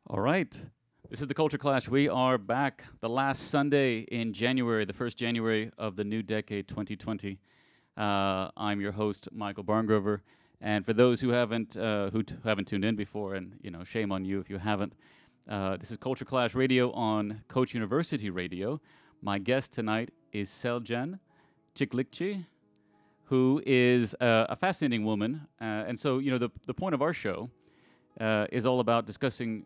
All right. This is the Culture Clash. We are back the last Sunday in January, the first January of the new decade, 2020. I'm your host, Michael Barngrover. And for those who haven't tuned in before, and shame on you if you haven't, this is Culture Clash Radio on Coach University Radio. My guest tonight is Selcen Ciftlikci, who is a fascinating woman. And so, the point of our show is all about discussing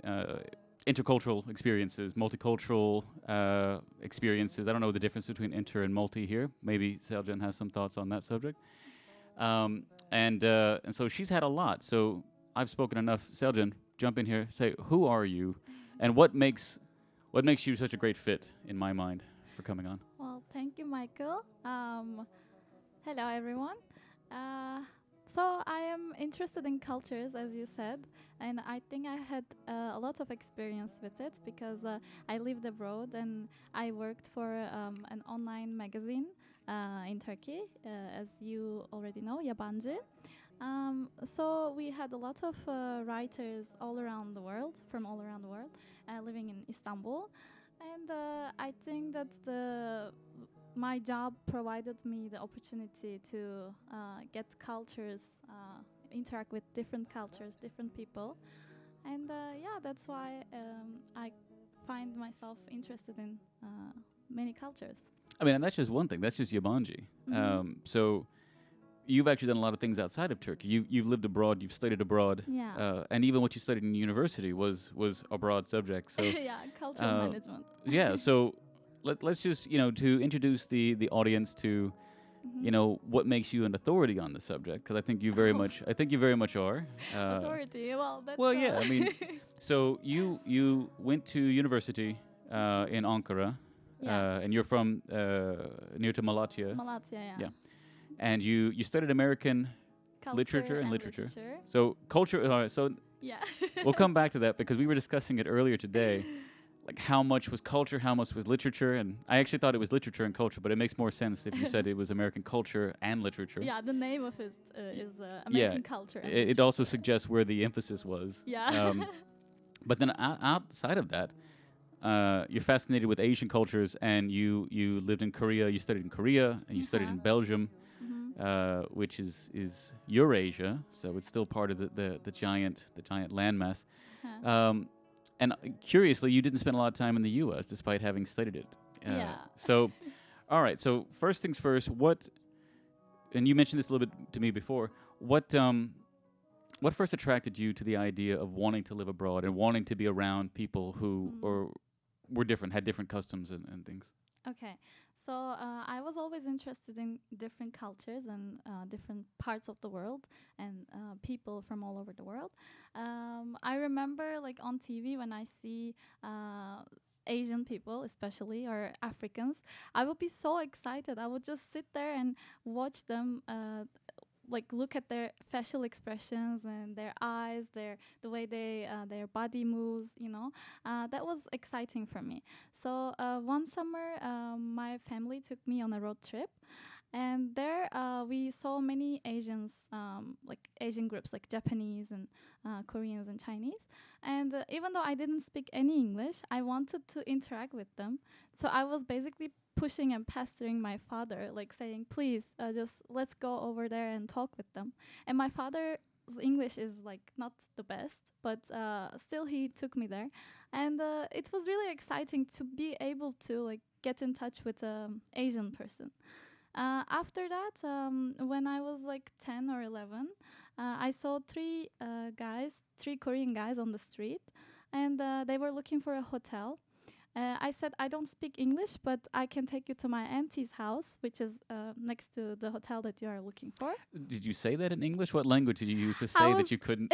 intercultural experiences, multicultural experiences. I don't know the difference between inter and multi here. Maybe Selcen has some thoughts on that subject. And so she's had a lot. So I've spoken enough. Selcen, jump in here. Say, who are you, and what makes you such a great fit in my mind for coming on? Well, thank you, Michael. Hello, everyone. So I am interested in cultures, as you said, and I think I had a lot of experience with it because I lived abroad and I worked for an online magazine in Turkey, as you already know, Yabancı. So we had a lot of writers all around the world, from all around the world, living in Istanbul, and I think that my job provided me the opportunity to get cultures, interact with different cultures, different people, and that's why I find myself interested in many cultures. I mean, and that's just one thing. That's just Yabancı. So you've actually done a lot of things outside of Turkey. You've lived abroad. You've studied abroad. Yeah. And even what you studied in university was a broad subject. So Yeah, cultural management. yeah. So let's just to introduce the audience to what makes you an authority on the subject, because I think you very much are Authority. Well, that's yeah. I mean, so you went to university in Ankara. Yeah. And you're from near to Malatya. Malatya, Yeah. And you studied American Culture literature and and literature. literature. So culture. So Yeah. we'll come back to that because we were discussing it earlier today. Like how much was culture, how much was literature, and I actually thought it was literature and culture, but it makes more sense if you said it was American culture and literature. Yeah, the name of it is American culture. And It also suggests where the emphasis was. Yeah. But then outside of that, you're fascinated with Asian cultures, and you lived in Korea. You studied in Korea, and you studied in Belgium, which is Eurasia, so it's still part of the giant landmass. And curiously, you didn't spend a lot of time in the U.S. despite having studied it. Yeah. So, all right. So first things first. And you mentioned this a little bit to me before. What first attracted you to the idea of wanting to live abroad and wanting to be around people who were different, had different customs and things? Okay, so I was always interested in different cultures and different parts of the world and people from all over the world. I remember, like on TV, when I see Asian people, especially, or Africans, I would be so excited. I would just sit there and watch them. Like look at their facial expressions and their eyes, the way their body moves, that was exciting for me. So one summer, my family took me on a road trip, and there we saw many Asians, like Asian groups, like Japanese and Koreans and Chinese. And even though I didn't speak any English, I wanted to interact with them. So I was basically pushing and pestering my father, like saying, please, just let's go over there and talk with them. And my father's English is like not the best, but still he took me there. And it was really exciting to be able to like get in touch with an Asian person. After that, when I was like 10 or 11, I saw three Korean guys on the street, and they were looking for a hotel. I said, I don't speak English, but I can take you to my auntie's house, which is next to the hotel that you are looking for. Did you say that in English? What language did you use to say that you couldn't?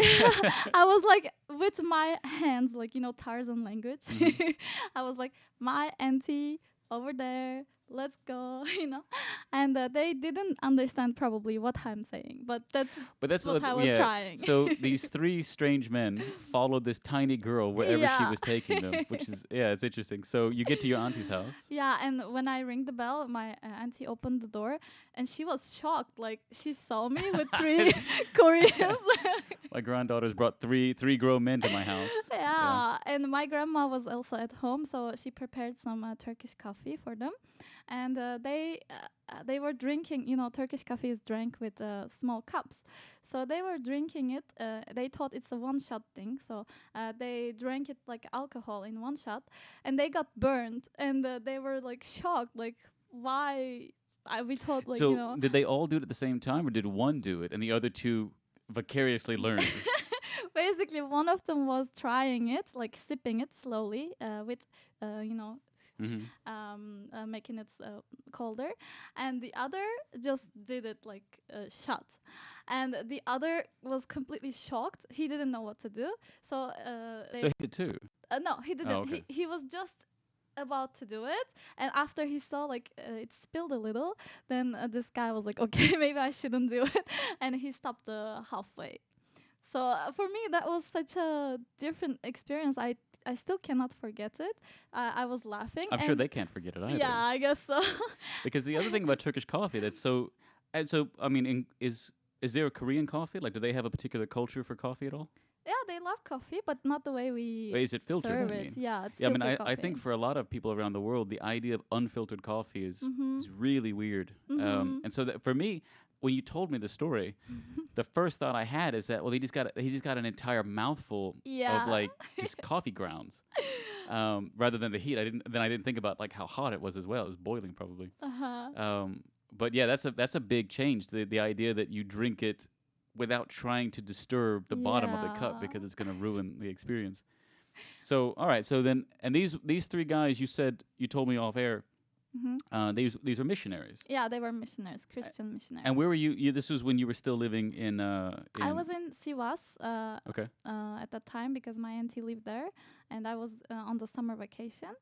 I was like, with my hands, like, Tarzan language. I was like, my auntie over there, let's go, And they didn't understand probably what I'm saying, but that's what I was trying. So these three strange men followed this tiny girl wherever she was taking them, which is, it's interesting. So you get to your auntie's house. Yeah, and when I ring the bell, my auntie opened the door, and she was shocked. Like, she saw me with three Koreans. My granddaughters brought three grown men to my house. Yeah. Yeah, and my grandma was also at home, so she prepared some Turkish coffee for them, and they were drinking. You know, Turkish coffee is drank with small cups, so they were drinking it. They thought it's a one-shot thing, so they drank it like alcohol in one shot, and they got burned, and they were like shocked, like why. We thought like So did they all do it at the same time, or did one do it and the other two vicariously learned? basically one of them was trying it, like sipping it slowly with you know Hmm. making it colder, and the other just did it like a shot, and the other was completely shocked. He didn't know what to do, so So he did too. no, he didn't. Oh, okay. He was just about to do it, and after he saw like it spilled a little, then this guy was like, okay, maybe I shouldn't do it, and he stopped halfway. So for me, that was such a different experience. I still cannot forget it. I was laughing. I'm sure they can't forget it either. Yeah, I guess so. Because the other thing about Turkish coffee that's so, and so I mean, is there a Korean coffee? Like, do they have a particular culture for coffee at all? Yeah, they love coffee, but not the way we Or is it filtered? serve I it. mean, Yeah, it's yeah. I mean, filtered I think coffee. for a lot of people around the world, the idea of unfiltered coffee is really weird. Mhm. And so that for me, when you told me the story, the first thought I had is that, well, he just got an entire mouthful Yeah. of like just coffee grounds, rather than the heat. I didn't think about like how hot it was as well. It was boiling probably. Uh-huh. But yeah, that's a big change. The idea that you drink it without trying to disturb the bottom of the cup Yeah. because it's going to ruin the experience. So all right, so then and these three guys you told me off air, Mhm. these were missionaries. Yeah, they were missionaries, Christian missionaries. And where were you? This was when you were still living in. I was in Sivas Okay. at that time because my auntie lived there, and I was on the summer vacation.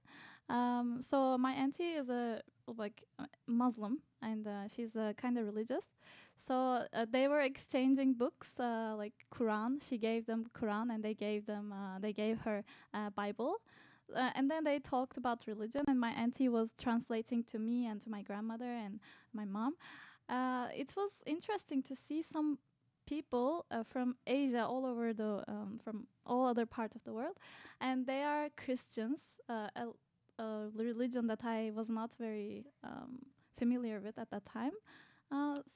So my auntie is a Muslim, and she's kind of religious. So they were exchanging books like Quran. She gave them Quran, and they gave her Bible. And then they talked about religion, and my auntie was translating to me and to my grandmother and my mom. It was interesting to see some people from Asia, all over from all other parts of the world, and they are Christians, a religion that I was not very familiar with at that time.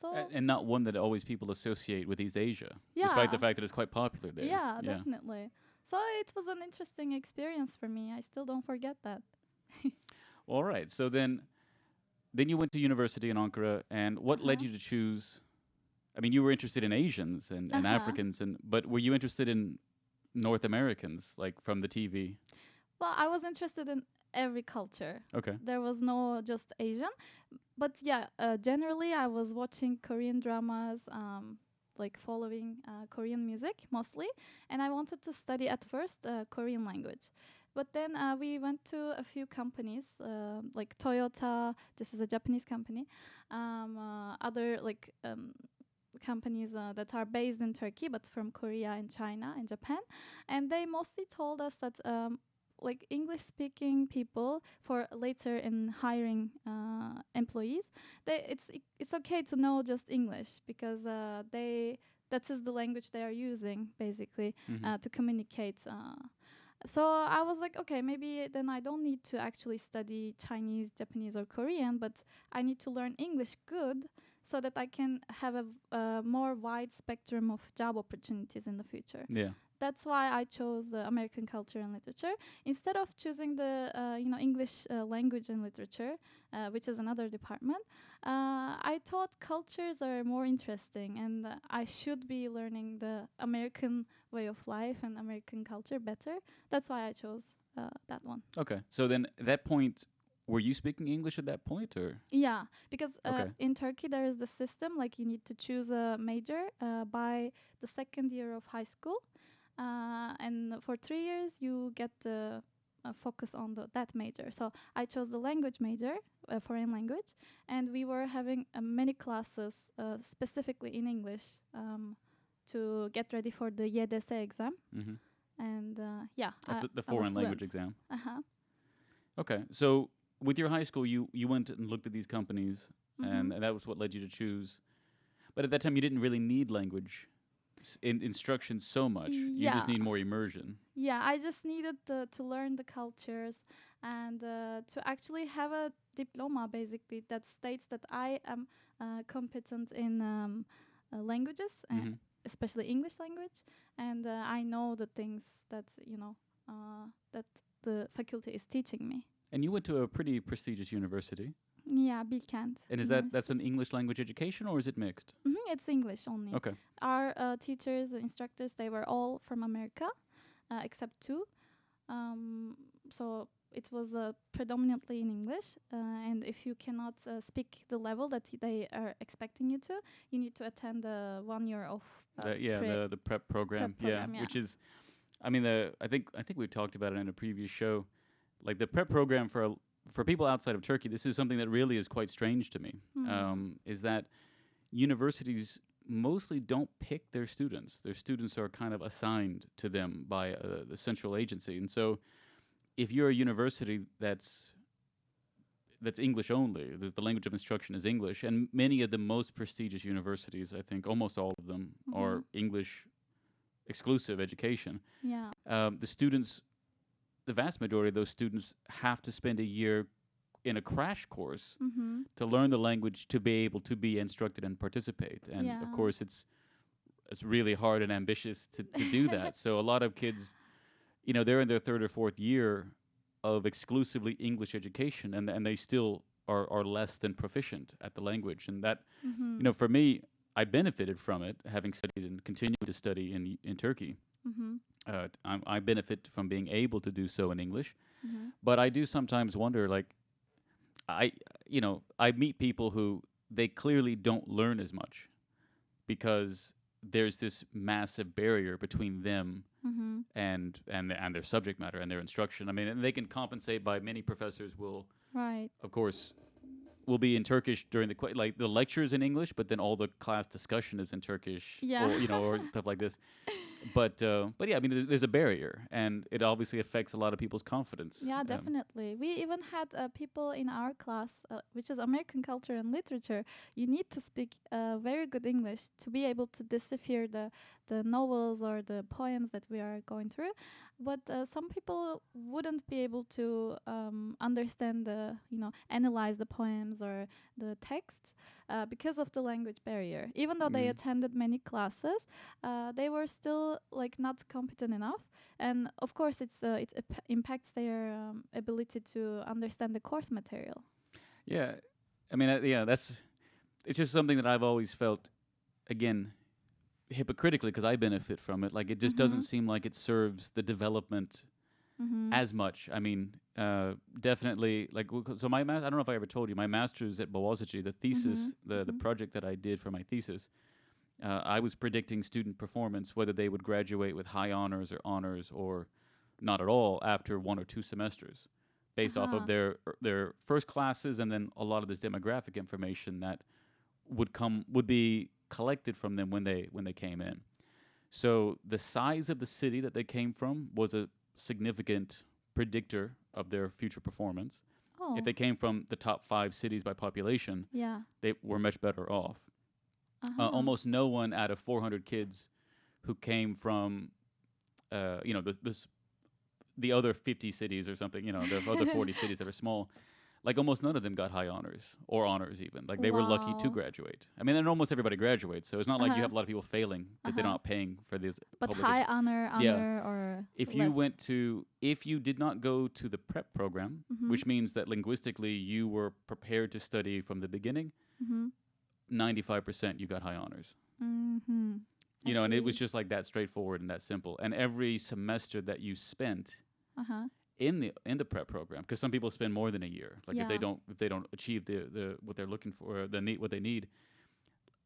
So And not one that always people associate with East Asia, despite the yeah, fact that it's quite popular there. yeah, definitely. So it was an interesting experience for me. I still don't forget that. All right. So then you went to university in Ankara, and what led Uh-huh. you to choose? I mean, you were interested in Asians and Uh-huh. Africans, but were you interested in North Americans, like from the TV? Well, I was interested in every culture. Okay. There was no just Asian, but yeah, generally I was watching Korean dramas, like following Korean music mostly, and I wanted to study at first Korean language. But then we went to a few companies, like Toyota. This is a Japanese company. Other companies that are based in Turkey, but from Korea and China and Japan, and they mostly told us that like English speaking people for later in hiring employees, it's okay to know just English because that is the language they are using basically Hmm. to communicate. So I was like, okay, maybe then I don't need to actually study Chinese, Japanese, or Korean, but I need to learn English good so that I can have a more wide spectrum of job opportunities in the future. Yeah. That's why I chose American culture and literature instead of choosing the English language and literature, which is another department. I thought cultures are more interesting, and I should be learning the American way of life and American culture better. That's why I chose that one. Okay. So then at that point, were you speaking English at that point, or? Yeah, because Okay. in Turkey there is the system like you need to choose a major by the second year of high school. And for 3 years you get the focus on that major. So I chose the language major, foreign language, and we were having many classes specifically in English to get ready for the YDS exam. Mm-hmm. And yeah, That's the I was foreign language fluent. exam. Uh-huh. Okay. So with your high school, you went and looked at these companies, Mhm. and that was what led you to choose. But at that time, you didn't really need language. instruction so much. You just Yeah, need more immersion. yeah. I just needed to learn the cultures and to actually have a diploma, basically, that states that I am competent in languages, Hmm. especially English language, and I know the things that that the faculty is teaching me. And you went to a pretty prestigious university. Yeah, Bilkent And is that's University. an English language education, or is it mixed? It's English only. Okay. Our teachers, the instructors, they were all from America, except two. Um, so it was predominantly in English. And if you cannot speak the level that they are expecting you to, you need to attend 1 year of Yeah, the prep program. prep program. Yeah. Which is, I mean, I think we talked about it in a previous show. Like the prep program for people outside of Turkey, this is something that really is quite strange to me. Is that universities mostly don't pick their students. Their students are kind of assigned to them by the central agency, and so if you're a university that's English only, the language of instruction is English, and many of the most prestigious universities, I think almost all of them, are English exclusive education. Yeah. The students, the vast majority of those students, have to spend a year in a crash course to learn the language to be able to be instructed and participate. And of Yeah. course, it's really hard and ambitious to do that. So a lot of kids, they're in their third or fourth year of exclusively English education, and they still are less than proficient at the language. And that, for me, I benefited from it, having studied and continued to study in Turkey. I benefit from being able to do so in English, but I do sometimes wonder, like, I meet people who they clearly don't learn as much because there's this massive barrier between them and their subject matter and their instruction. I mean, and they can compensate by many professors will, Right. of course, will be in Turkish during like the lectures in English, but then all the class discussion is in Turkish, Yeah. or stuff like this. But yeah, I mean, there's a barrier, and it obviously affects a lot of people's confidence. Yeah, definitely. We even had people in our class, which is American culture and literature. You need to speak very good English to be able to decipher the novels or the poems that we are going through. But some people wouldn't be able to understand analyze the poems or the texts because of the language barrier. Even though they attended many classes, they were still like not competent enough. And of course, it impacts their ability to understand the course material. Yeah, I mean, it's just something that I've always felt, again, hypocritically, because I benefit from it. Like, it just doesn't seem like it serves the development as much. I mean, definitely, like, so I don't know if I ever told you, my master's at Boğaziçi, the thesis, the project that I did for my thesis, I was predicting student performance, whether they would graduate with high honors or not at all after 1 or 2 semesters, based off of their first classes, and then a lot of this demographic information that would be collected from them when they came in. So the size of the city that they came from was a significant predictor of their future performance. Oh. If they came from the top 5 cities by population, they were much better off. Almost no one out of 400 kids who came from, the other 50 cities or something, the other 40 cities that are small, like almost none of them got high honors or honors even. Like they were lucky to graduate. I mean, and almost everybody graduates, so it's not like you have a lot of people failing because they're not paying for these. But high honor or if less. if you did not go to the prep program, which means that linguistically you were prepared to study from the beginning, 95% you got high honors. And it was just like that, straightforward and that simple. And every semester that you spent in the prep program, because some people spend more than a year, like if they don't achieve the what they're looking for, what they need,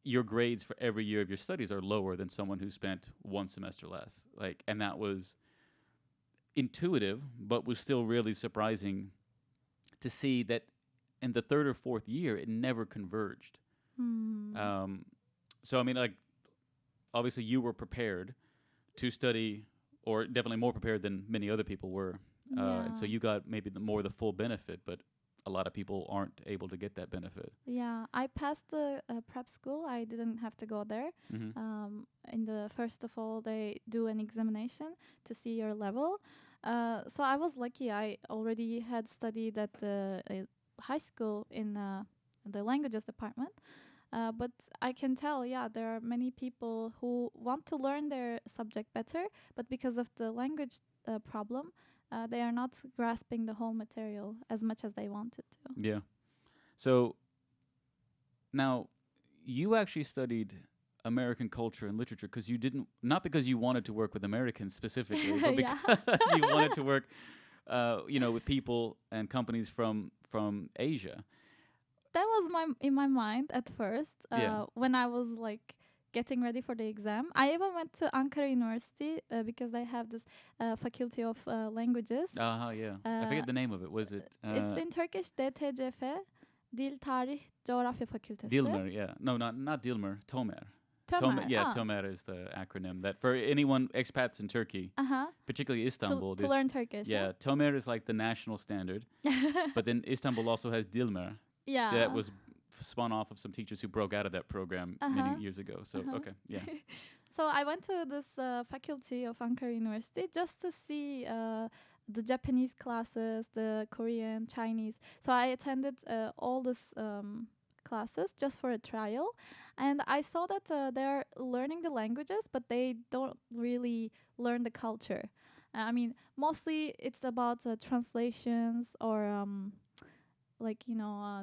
your grades for every year of your studies are lower than someone who spent 1 semester less. Like, and that was intuitive, but was still really surprising to see that in the 3rd or 4th year it never converged. So I mean, like, obviously you were prepared to study, or definitely more prepared than many other people were, and so you got maybe the full benefit. But a lot of people aren't able to get that benefit. Yeah, I passed the prep school. I didn't have to go there. Hmm. In the first of all, they do an examination to see your level. So I was lucky. I already had studied at the high school in the languages department. But I can tell, yeah, there are many people who want to learn their subject better, but because of the language problem, they are not grasping the whole material as much as they wanted to. Yeah. So now, you actually studied American culture and literature because you didn't, not because you wanted to work with Americans specifically, but Yeah. because you wanted to work, with people and companies from Asia. That was in my mind at first Yeah. when I was like getting ready for the exam. I even went to Ankara University because they have this faculty of languages. Yeah. I Uh, forget the name of it. Was it it's in Turkish DTCF, Dil Tarih Coğrafya Fakültesi. Dilmer? Yeah. No, not Dilmer. Tomer. Tömer. Yeah, Tomer is the acronym that for anyone expats in Turkey, Uh-huh. particularly Istanbul. To learn Turkish. Yeah, Tomer is like the national standard, but then Istanbul also has Dilmer. Yeah. That was spun off of some teachers who broke out of that program many years ago. So okay, yeah. So I went to this faculty of Ankara University just to see the Japanese classes, the Korean, Chinese. So I attended all these classes just for a trial, and I saw that they're learning the languages, but they don't really learn the culture. I mean, mostly it's about translations or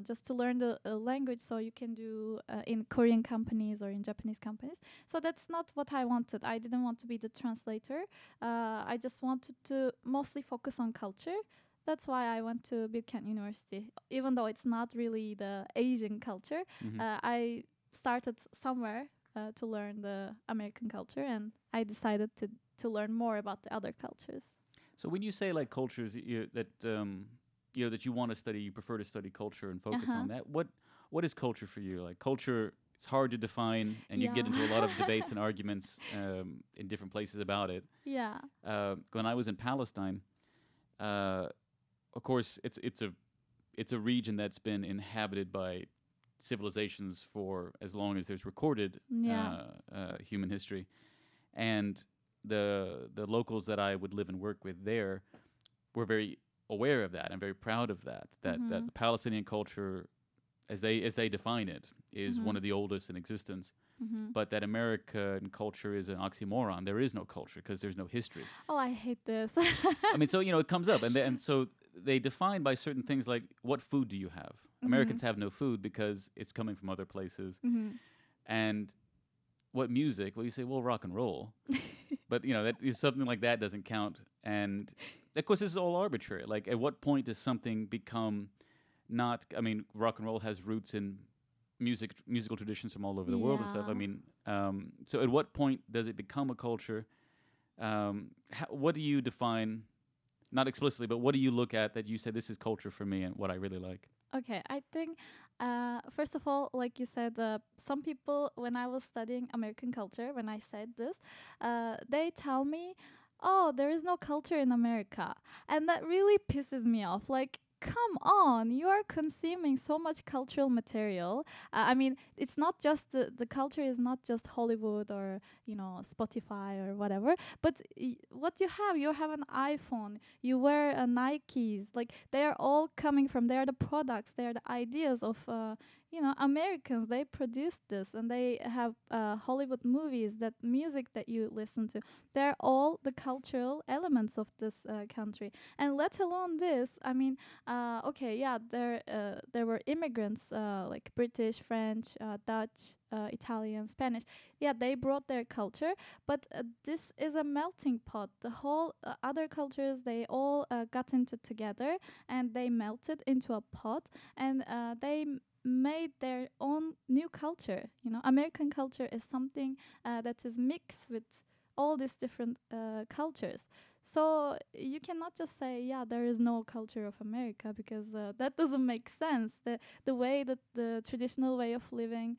just to learn the language so you can do in Korean companies or in Japanese companies. So that's not what I wanted. I didn't want to be the translator. I just wanted to mostly focus on culture. That's why I went to Bilkent University. Even though it's not really the Asian culture, I started somewhere to learn the American culture, and I decided to learn more about the other cultures. So when you say like cultures that you want to study, you prefer to study culture and focus on that. What is culture for you? Like culture, it's hard to define, and you get into a lot of debates and arguments in different places about it. Yeah. When I was in Palestine, of course, it's a region that's been inhabited by civilizations for as long as there's recorded human history, and the locals that I would live and work with there were very aware of that and very proud of that. That the Palestinian culture, as they define it, is one of the oldest in existence. But that American culture is an oxymoron. There is no culture because there's no history. Oh, I hate this. I mean, so it comes up, and so they define by certain things like what food do you have? Americans have no food because it's coming from other places, and what music? Well, you say, well, rock and roll, but that something like that doesn't count. And of course, this is all arbitrary. Like, at what point does something become not? I mean, rock and roll has roots in musical traditions from all over the world and stuff. I mean, so at what point does it become a culture? What do you define? Not explicitly, but what do you look at that you say this is culture for me and what I really like? Okay, I think first of all, like you said, some people, when I was studying American culture, when I said this, they tell me, "Oh, there is no culture in America," and that really pisses me off. Like, come on, you are consuming so much cultural material. I mean, it's not just the culture is not just Hollywood or Spotify or whatever, but what you have an iPhone, you wear Nikes, like they are all coming from, they are the products, they are the ideas of Americans. They produced this, and they have Hollywood movies, that music that you listen to, they're all the cultural elements of this country. And let alone this, I mean, okay, yeah, there were immigrants like British, French, Dutch, Italian, Spanish. Yeah, they brought their culture, but this is a melting pot. The whole other cultures, they all got into together, and they melted into a pot, and they made their own new culture. American culture is something that is mixed with all these different cultures. So you cannot just say, yeah, there is no culture of America, because that doesn't make sense. The way that the traditional way of living,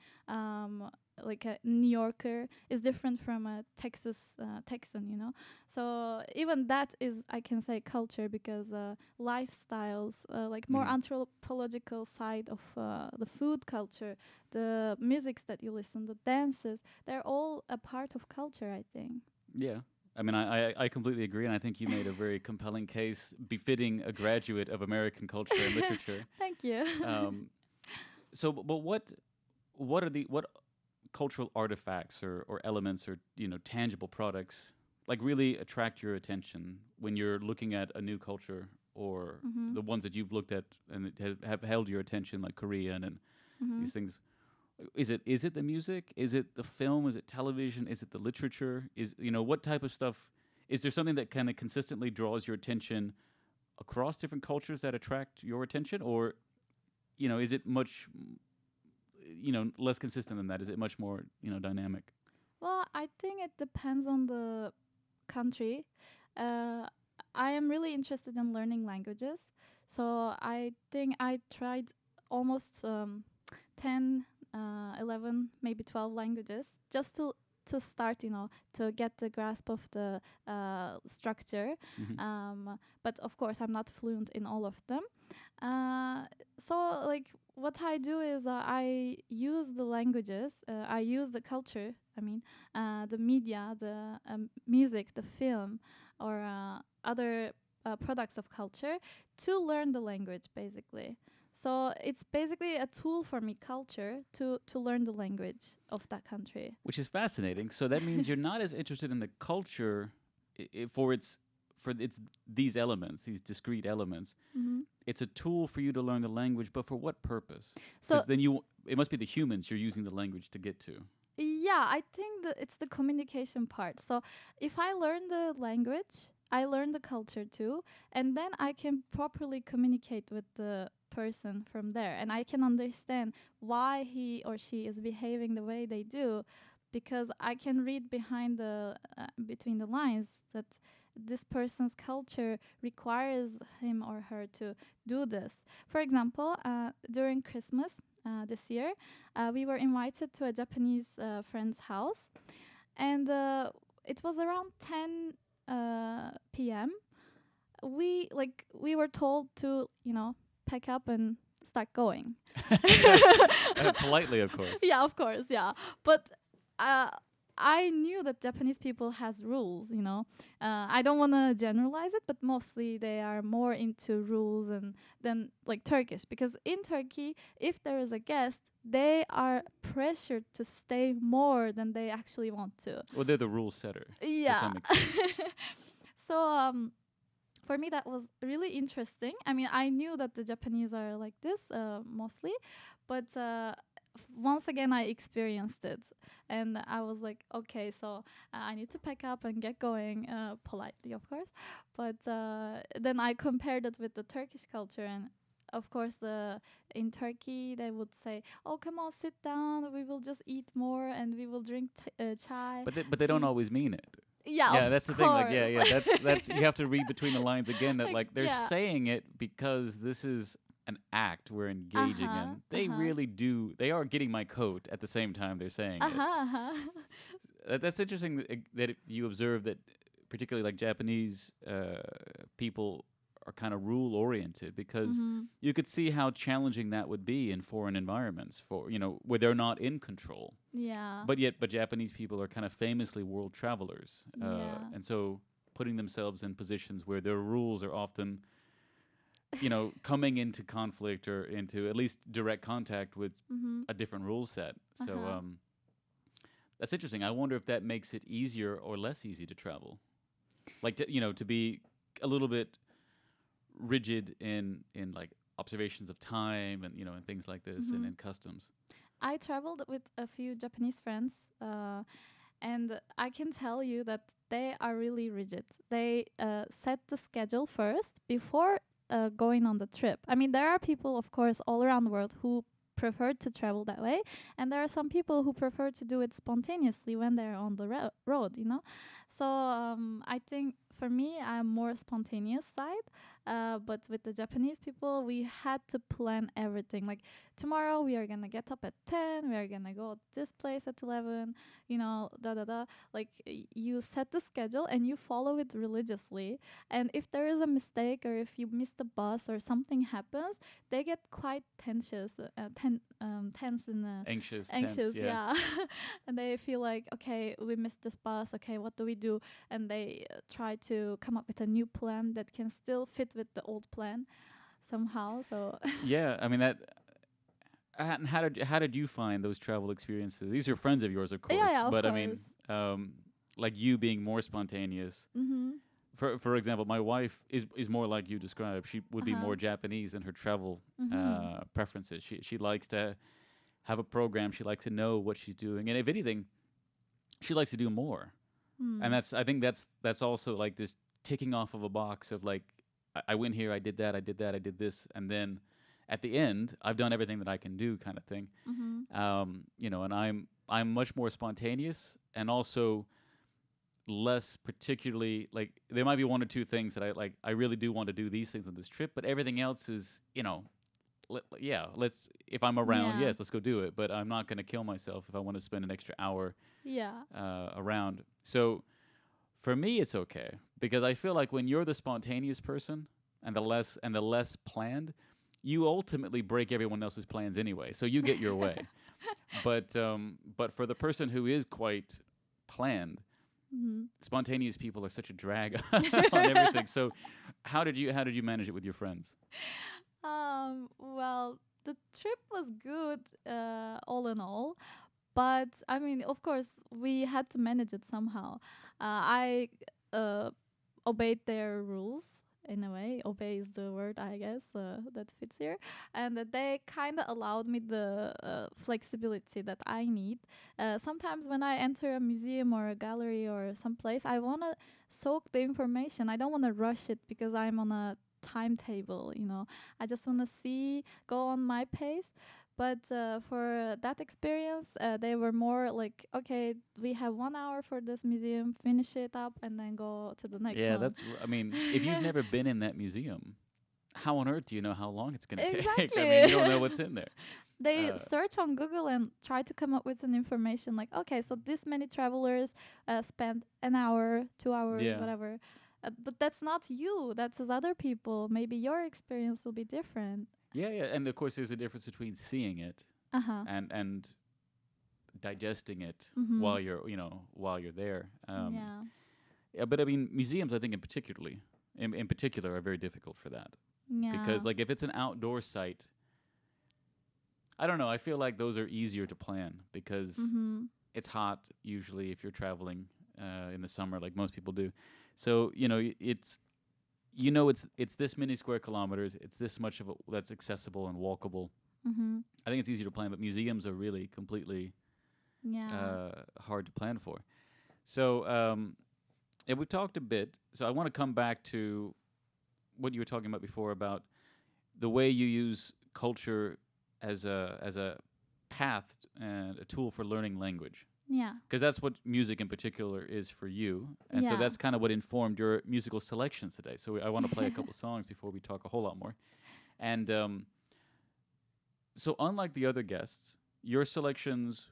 like a New Yorker is different from a Texas Texan, you know. So even that is, I can say, culture, because lifestyles, like more Mm. anthropological side of the food culture, the musics that you listen, the dances, they're all a part of culture, I think. Yeah. I mean, I completely agree, and I think you made a very compelling case befitting a graduate of American culture and literature. Thank you. Um, but what are the what cultural artifacts or elements or tangible products like really attract your attention when you're looking at a new culture or Mhm. the ones that you've looked at and that have held your attention, like Korean and Mhm. these things? Is it the music? Is it the film? Is it television? Is it the literature? Is what type of stuff? Is there something that kind of consistently draws your attention across different cultures that attract your attention, or is it much less consistent than that? Is it much more dynamic? Well, I think it depends on the country. Uh, I am really interested in learning languages, so I think I tried almost 10, 11, maybe 12 languages just to start, to get the grasp of the structure. Hmm. But of course, I'm not fluent in all of them. So, like, what I do is I use the languages, I use the culture. I mean, the media, the music, the film, or other products of culture to learn the language, basically. So it's basically a tool for me, culture, to learn the language of that country. Which is fascinating. So that means you're not as interested in the culture for its these elements, these discrete elements. Hmm. It's a tool for you to learn the language, but for what purpose? So Because then it must be the humans you're using the language to get to. yeah, I think that it's the communication part. So if I learn the language, I learn the culture too, and then I can properly communicate with the person from there, and I can understand why he or she is behaving the way they do, because I can read behind the between the lines that this person's culture requires him or her to do this. For example, during Christmas this year, we were invited to a Japanese friend's house, and it was around 10 p.m. We were told to pack up and start going. Politely, of course. Yeah, of course, yeah. But uh, I knew that Japanese people has rules. I don't want to generalize it, but mostly they are more into rules and than like Turkish. Because in Turkey, if there is a guest, they are pressured to stay more than they actually want to. Well, they're the rule setter to Yeah. some extent. So for me that was really interesting. I mean, I knew that the Japanese are like this mostly, but once again I experienced it, and I was like, okay, so I need to pack up and get going, politely, of course. But then I compared it with the Turkish culture, and of course, in Turkey they would say, "Oh, come on, sit down. We will just eat more, and we will drink chai." But they don't tea." always mean it. Yeah, Yeah, of that's the thing. Like, yeah, course. yeah, that's you have to read between the lines again. That Like, like they're yeah. saying it because this is an act we're engaging Uh-huh. in. They Uh-huh. really do. They are getting my coat at the same time they're saying it. Uh-huh. Uh-huh. That's interesting that you observe that, particularly like Japanese people are kind of rule oriented, because Mhm. you could see how challenging that would be in foreign environments for where they're not in control. Yeah. But Japanese people are kind of famously world travelers, Yeah. and so putting themselves in positions where their rules are often, coming into conflict or into at least direct contact with Mhm. a different rule set. So Uh-huh. that's interesting. I wonder if that makes it easier or less easy to travel, like to be a little bit rigid in like observations of time and things like this and, Mhm. and customs. I traveled with a few Japanese friends, and I can tell you that they are really rigid. They set the schedule first before going on the trip. I mean, there are people, of course, all around the world who prefer to travel that way, and there are some people who prefer to do it spontaneously when they're on the road. So I think for me, I'm more spontaneous side. But with the Japanese people, we had to plan everything. Like tomorrow, we are gonna get up at 10. We are gonna go this place at 11. You know, da da da. Like you set the schedule and you follow it religiously. And if there is a mistake or if you miss the bus or something happens, they get quite tense in the Anxious, tense, anxious, yeah. yeah. And they feel like, okay, we missed this bus. Okay, what do we do? And they try to come up with a new plan that can still fit with the old plan somehow. So Yeah, I mean that. And how did you find those travel experiences? These are friends of yours, of yeah, course, yeah, of but I mean, course. like you being more spontaneous. Mhm. For example, my wife is more like you described. She would Uh be huh. more Japanese in her travel Mhm. preferences. She likes to have a program. She likes to know what she's doing, and if anything, she likes to do more. And Hmm. that's I think that's also like this ticking off of a box of like I went here, I did that, I did that, I did this, and then at the end, I've done everything that I can do, kind of thing. Mhm. You know, and I'm much more spontaneous and also less particularly like there might be one or two things that I like. I really do want to do these things on this trip, but everything else is yeah. Let's if I'm around, Yeah. yes, let's go do it. But I'm not going to kill myself if I want to spend an extra hour Yeah. around. So for me, it's okay because I feel like when you're the spontaneous person and the less planned, you ultimately break everyone else's plans anyway. So you get your way. But for the person who is quite planned, Mhm. spontaneous people are such a drag on everything. So how did you manage it with your friends? Well, the trip was good, all in all. But I mean, of course, we had to manage it somehow. I uh, obeyed their rules in a way. Obey is the word, I guess, that fits here. And they kind of allowed me the flexibility that I need. Sometimes when I enter a museum or a gallery or some place, I want to soak the information. I don't want to rush it because I'm on a timetable, you know. I just want to see, go on my pace. But for that experience, they were more like, okay, we have 1 hour for this museum, finish it up, and then go to the next Yeah, one. I mean, if you've never been in that museum, how on earth do you know how long it's going to take? I mean, you don't know Exactly. what's in there. They Uh, search on Google and try to come up with an information like, okay, so this many travelers spent an hour, 2 hours, yeah. whatever. But that's not you. That's as other people. Maybe your experience will be different. Yeah, yeah, and of course there's a difference between seeing it Uh huh. and digesting it Mhm. while you're there. Yeah. Yeah, but I mean museums I think in particular are very difficult for that because Yeah. like if it's an outdoor site, I don't know, I feel like those are easier to plan because Mhm. it's hot usually if you're traveling in the summer like most people do. So, it's this many square kilometers, it's this much of that's accessible and walkable. Mhm. I think it's easier to plan, but museums are really completely Yeah. hard to plan for. So, yeah, we've talked a bit. So I want to come back to what you were talking about before about the way you use culture as a path and a tool for learning language. Yeah. Because that's what music in particular is for you, and so Yeah. that's kind of what informed your musical selections today. So I want to play a couple songs before we talk a whole lot more. And so, unlike the other guests, your selections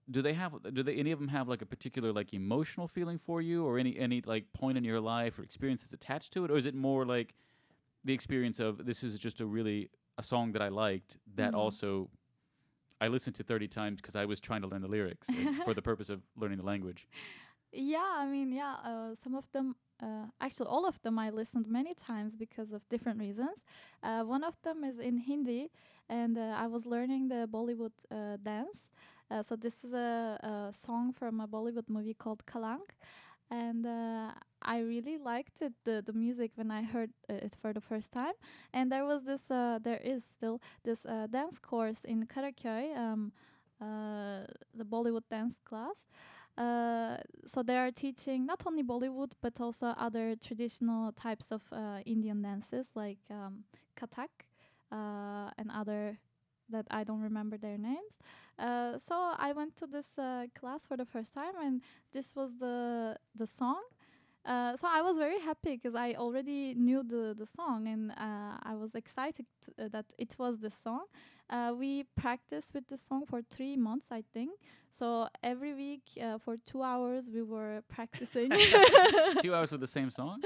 do they any of them have like a particular like emotional feeling for you, or any like point in your life or experience that's attached to it, or is it more like the experience of this is just a song that I liked that Mhm. also I listened to 30 times because I was trying to learn the lyrics for the purpose of learning the language. Yeah, I mean, yeah, some of them, actually, all of them I listened many times because of different reasons. One of them is in Hindi, and I was learning the Bollywood dance. So, this is a song from a Bollywood movie called Kalank, and I really liked it, the music, when I heard it for the first time. And there is still this dance course in Karaköy, the Bollywood dance class. So they are teaching not only Bollywood but also other traditional types of Indian dances like Kathak and other that I don't remember their names. So I went to this class for the first time, and this was the song. So I was very happy because I already knew the song, and I was excited that it was the song. We practiced with the song for 3 months, I think. So every week for 2 hours we were practicing. 2 hours with the same song?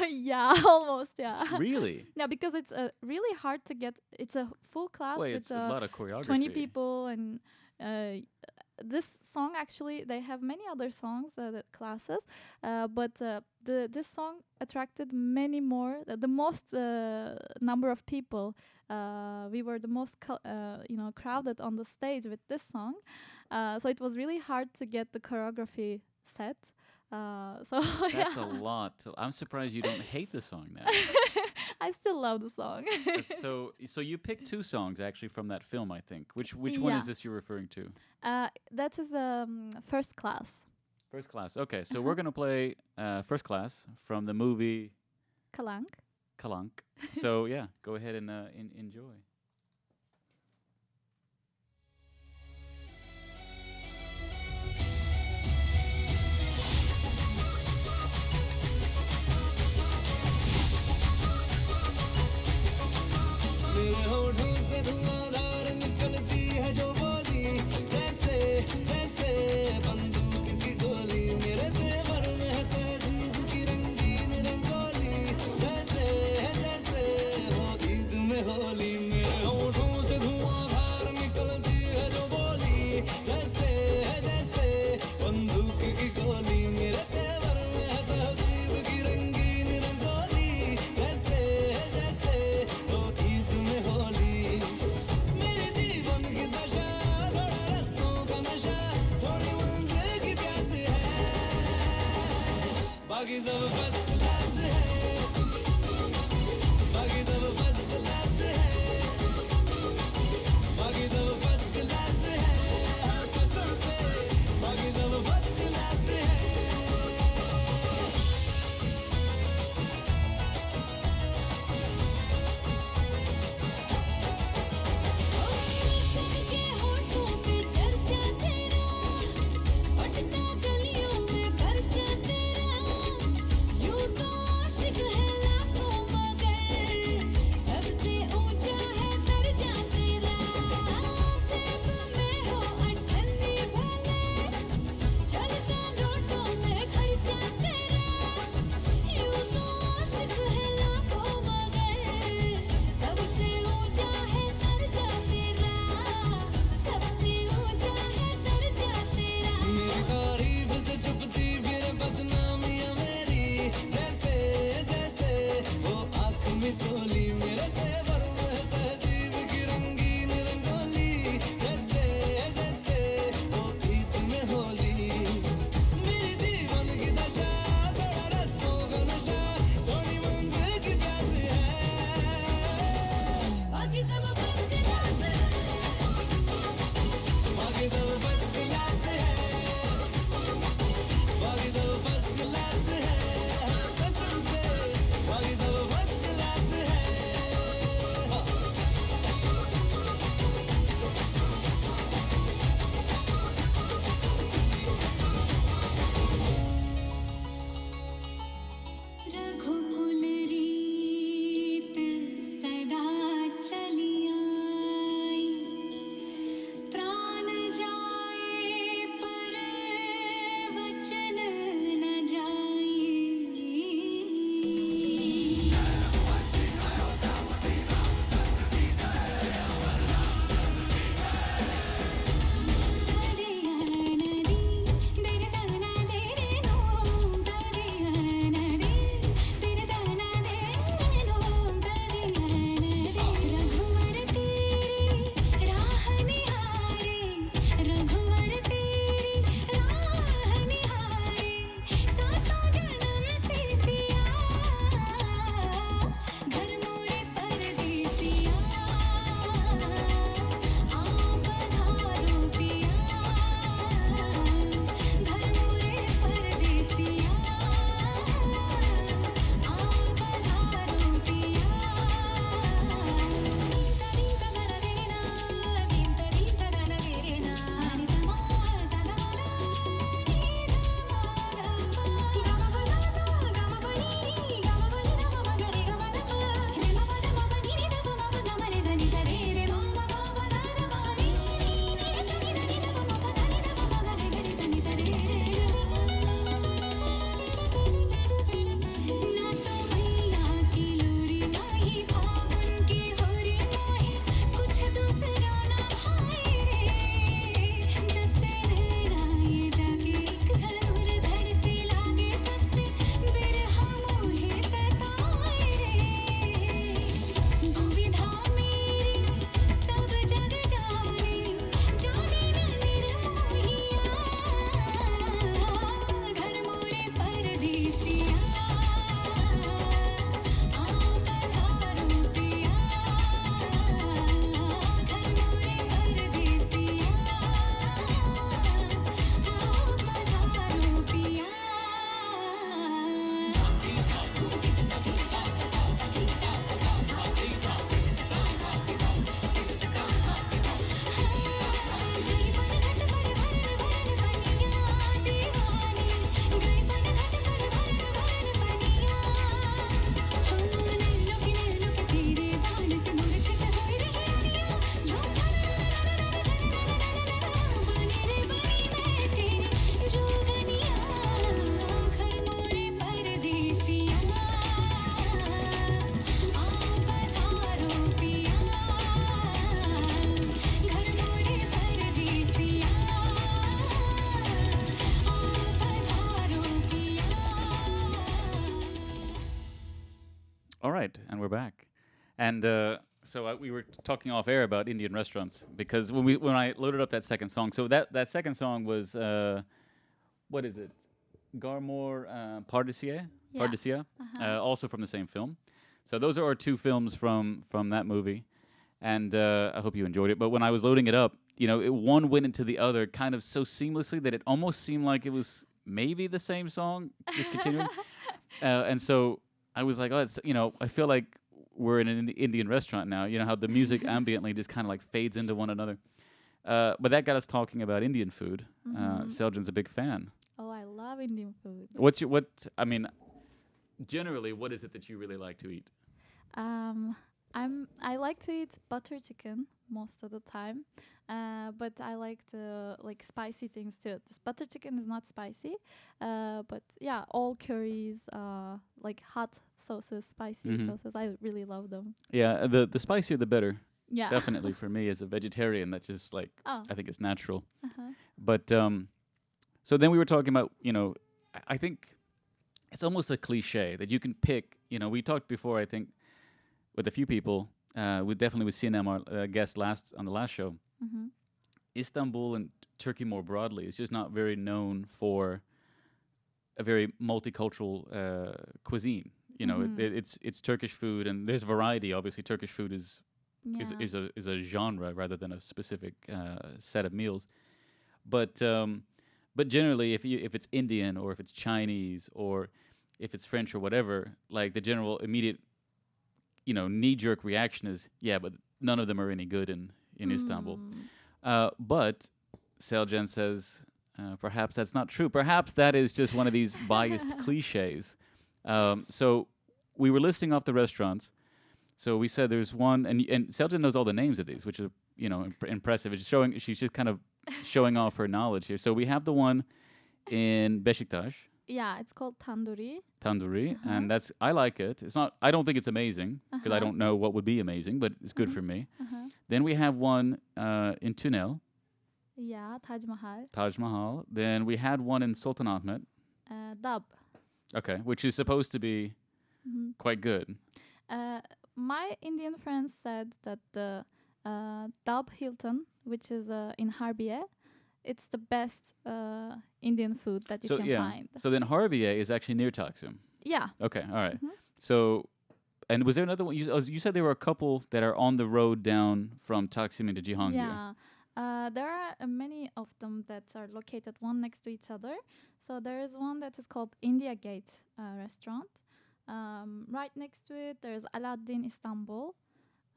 Yeah, almost. Yeah. Really? Yeah, because it's really hard to get. It's a full class Wait, with it's a lot of choreography. 20 people, and this song actually they have many other songs classes, but this song attracted many more, the most number of people. We were the most crowded on the stage with this song, so it was really hard to get the choreography set. So That's yeah. a lot. I'm surprised you don't hate the song now. I still love the song. So you picked two songs actually from that film, I think. Which one Yeah. is this you're referring to? That is First Class. First Class. Okay, so we're gonna play First Class from the movie Kalank. Kalank. So yeah, go ahead and enjoy. मेरे होठों से धुआंधार निकलती है जो बोली, जैसे जैसे बंदूक की गोली। मेरे तेवर में है तहजीब की रंगीन रंगोली, जैसे जैसे हो ईद में होली। मेरे होठों से धुआंधार निकलती है जो बोली, जैसे जैसे बंदूक की गोली। मेरे तेवर में है तहजीब की रंगीन रंगोली, जैसे जैसे हो ईद में होली। मेरे जीवन की दशा, थोड़ा रस्तों का नशा, थोड़ी मंजिल की प्यास है, बाकी सब फर्स्ट क्लास है, बाकी सब फर्स्ट क्लास है, बाकी सब फर्स्ट क्लास है, हाँ कसम से, बाकी सब फर्स्ट क्लास है। के होठों पे चर्चा तेरा, पटता गलियों में परचा तेरा, यूं तो आशिक है लाखों मगर सबसे ऊंचा है दर्जा तेरा। जेब में हो अठन्नी भले, चलता नोटों में खर्चा तेरा, यूं तो आशिक है लाखों मगर सबसे ऊंचा है दर्जा तेरा, सबसे ऊंचा है दर्जा तेरा। मेरी तारीफ से छुपती फिर बदनामियां मेरी, जैसे जैसे वो आँख में चोली। मेरे तेवर में है तहजीब की रंगीन रंगोली, जैसे जैसे वो ईद में होली। मेरे जीवन की दशा, थोड़ा रस्तों का नशा, थोड़ी मंजिल की प्यास है, बाकी सब फर्स्ट क्लास है, बाकी सब फर्स्ट क्लास है, बाकी सब फर्स्ट क्लास है, हाँ कसम से, बाकी सब फर्स्ट क्लास है। रघुकुल रीत सदा चली आई, प्राण जाए पर वचन न जाए। All right, and we're back. And so we were talking off air about Indian restaurants because when I loaded up that second song, so that second song was what is it? Garmore Yeah. Pardisia, Uh-huh. also from the same film. So those are our two films from that movie, and I hope you enjoyed it. But when I was loading it up, one went into the other kind of so seamlessly that it almost seemed like it was maybe the same song just continuing. And so I was like, oh, I feel like we're in an Indian restaurant now. You know how the music ambiently just kind of like fades into one another. But that got us talking about Indian food. Mhm. Seljan's a big fan. Oh, I love Indian food. I mean, generally, what is it that you really like to eat? Um, I like to eat butter chicken most of the time, but I like the like spicy things too. This butter chicken is not spicy, but yeah, all curries, like hot sauces, spicy Mhm. sauces. I really love them. Yeah, the spicier the better. Yeah. Definitely for me as a vegetarian, that's just like Oh. I think it's natural. Uh-huh. But so then we were talking about I think it's almost a cliche that you can pick. We talked before I think with a few people. We definitely with Sinem, our guest on the last show. Mm-hmm. Istanbul and Turkey more broadly is just not very known for a very multicultural cuisine. Mhm. It's Turkish food, and there's variety. Obviously, Turkish food is Yeah. is a genre rather than a specific set of meals. But generally, if it's Indian or if it's Chinese or if it's French or whatever, like the general immediate knee jerk reaction is yeah, but none of them are any good in Istanbul. Mm. But Seljan says perhaps that's not true. Perhaps that is just one of these biased cliches. So we were listing off the restaurants. So we said there's one, and Seljan knows all the names of these, which is impressive. It's showing she's just kind of showing off her knowledge here. So we have the one in Beşiktaş, Yeah, it's called tandoori. Tandoori, Uh-huh. and I like it. It's not. I don't think it's amazing because I Uh-huh. don't know what would be amazing, but it's good Mhm. for me. Uh-huh. Then we have one in Tunel, Yeah, Taj Mahal. Taj Mahal. Then we had one in Sultanahmet, Dub. okay, which is supposed to be Mhm. quite good. My Indian friends said that the Dub Hilton, which is in Harbiye, it's the best Indian food that you So can yeah. find. So then Harbiye is actually near Taksim. Yeah. Okay, all right. Mhm. So, and was there another one? You said there were a couple that are on the road down from Taksim into Cihangir. Yeah. There are many of them that are located one next to each other. So there is one that is called India Gate restaurant. Right next to it, there's Aladdin Istanbul.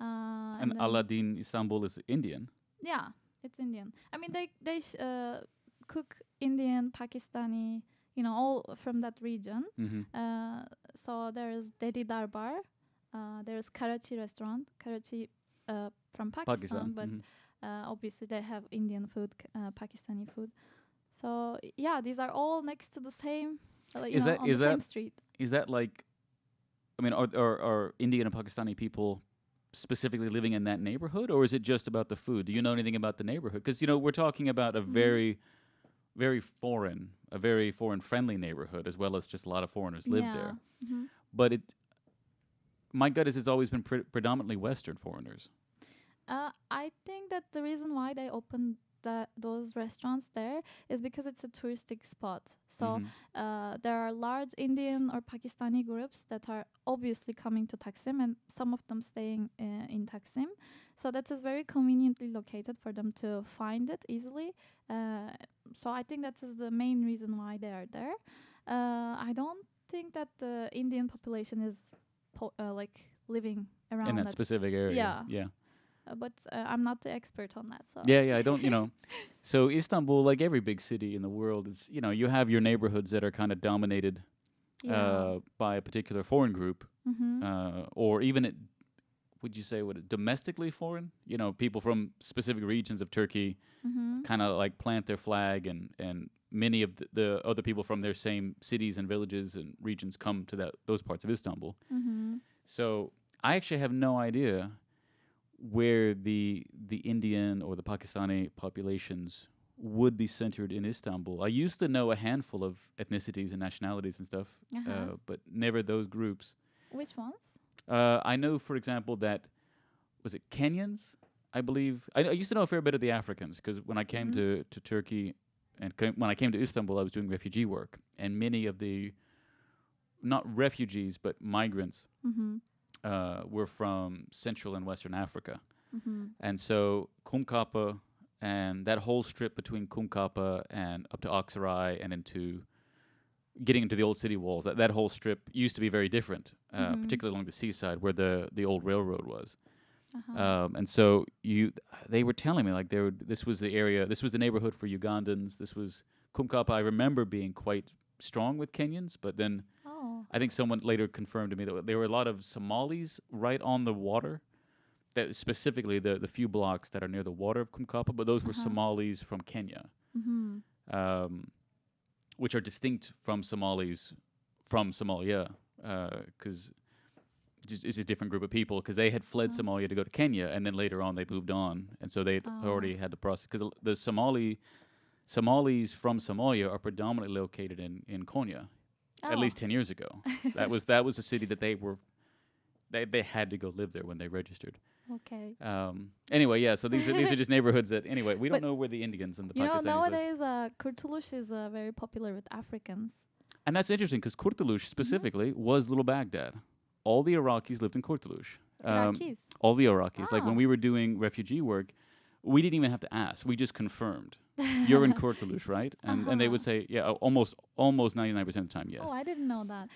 And then- Aladdin Istanbul is Indian. Yeah, it's Indian. I mean, they cook Indian, Pakistani, all from that region. Mm-hmm. So there is Delhi Darbar. There is Karachi restaurant, Karachi from Pakistan, but mhm. obviously they have Indian food, Pakistani food. So yeah, these are all next to the same, on the same street. Is that like? I mean, are Indian and Pakistani people specifically living in that neighborhood, or is it just about the food? Do you know anything about the neighborhood? Because we're talking about a very, very foreign-friendly neighborhood, as well as just a lot of foreigners live Yeah. there. Mhm. But my gut is it's always been predominantly Western foreigners. I think that the reason why they opened those restaurants there is because it's a touristic spot. So Mhm. there are large Indian or Pakistani groups that are obviously coming to Taksim, and some of them staying in Taksim. So that is very conveniently located for them to find it easily. So I think that is the main reason why they are there. I don't think that the Indian population is like living around in that specific area. Yeah. Yeah. But I'm not the expert on that. So Yeah, I don't. So Istanbul, like every big city in the world, is you have your neighborhoods that are kind of dominated yeah. by a particular foreign group, Mm-hmm. or even would you say domestically foreign? People from specific regions of Turkey Mm-hmm. kind of like plant their flag, and many of the other people from their same cities and villages and regions come to those parts of Istanbul. Mm-hmm. So I actually have no idea where the Indian or the Pakistani populations would be centered in Istanbul. I used to know a handful of ethnicities and nationalities and stuff, Uh-huh. but never those groups. Which ones? I know, for example, that was it Kenyans? I believe I used to know a fair bit of the Africans because when I came to Turkey and when I came to Istanbul, I was doing refugee work, and many of the not refugees but migrants Mm-hmm. were from Central and Western Africa, Mm-hmm. and so Kumkapa and that whole strip between Kumkapa and up to Aksaray and into getting into the old city walls. That whole strip used to be very different, particularly along the seaside where the old railroad was. And so they were telling me like this was the area, this was the neighborhood for Ugandans. This was Kumkapa. I remember being quite strong with Kenyans, but then Oh. I think someone later confirmed to me that there were a lot of Somalis right on the water. That specifically the few blocks that are near the water of Kumkapa, but those were Somalis from Kenya, Mm-hmm. which are distinct from Somalis from Somalia, because it's a different group of people because they had fled Somalia to go to Kenya, and then later on they moved on, and so they already had the process. Because the Somalis from Somalia are predominantly located in Konya, at least 10 years ago. that was the city that they had to go live there when they registered. Okay. Anyway, yeah. So these are just neighborhoods that anyway we don't But know where the Indians and the You know, Pakistanis live. nowadays, Kurtuluş is very popular with Africans. And that's interesting because Kurtuluş specifically was Little Baghdad. All the Iraqis lived in Kurtuluş. Iraqis. All the Iraqis. Like when Ah. we were doing refugee work, we didn't even have to ask. We just confirmed. You're in Kurtuluş, right? And they would say, yeah, almost 99% of the time, yes. Oh, I didn't know that.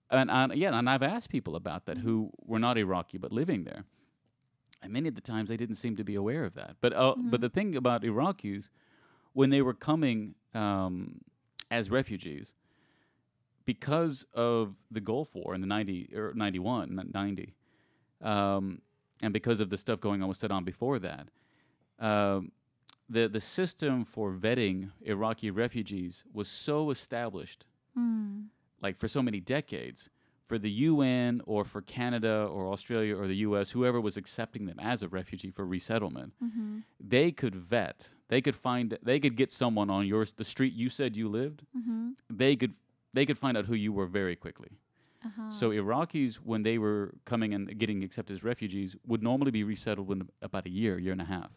And I've asked people about that who were not Iraqi but living there. And many of the times they didn't seem to be aware of that. But the thing about Iraqis, when they were coming as refugees, because of the Gulf War in the 90, and because of the stuff going on with Saddam before that, the system for vetting Iraqi refugees was so established, like for so many decades, for the UN or for Canada or Australia or the US, whoever was accepting them as a refugee for resettlement, they could vet. They could get someone on the street you said you lived. They could find out who you were very quickly. So Iraqis, when they were coming and getting accepted as refugees, would normally be resettled in about a year and a half.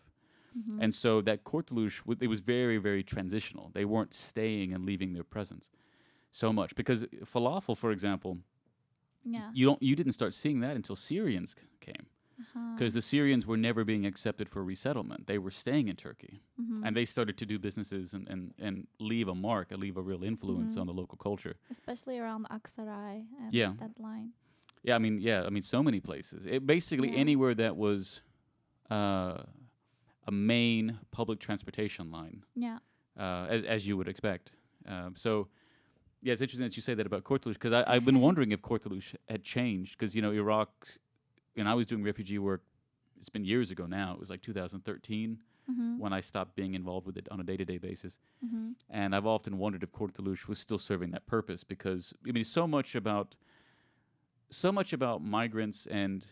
And so that Kurtuluş, it was very, very transitional. They weren't staying and leaving their presence so much. Because falafel, for example, Yeah. you didn't start seeing that until Syrians came. Because the Syrians were never being accepted for resettlement. They were staying in Turkey. And they started to do businesses and leave a mark, leave a real influence on the local culture. Especially around Aksaray and Yeah. that line. I mean, so many places. Basically, anywhere that was a main public transportation line, Yeah. as you would expect. So, yeah, it's interesting that you say that about Kurtuluş, because I've been wondering if Kurtuluş had changed, because, Iraq, I was doing refugee work, it's been years ago now, it was like 2013 when I stopped being involved with it on a day-to-day basis. And I've often wondered if Kurtuluş was still serving that purpose, because, so much about migrants and,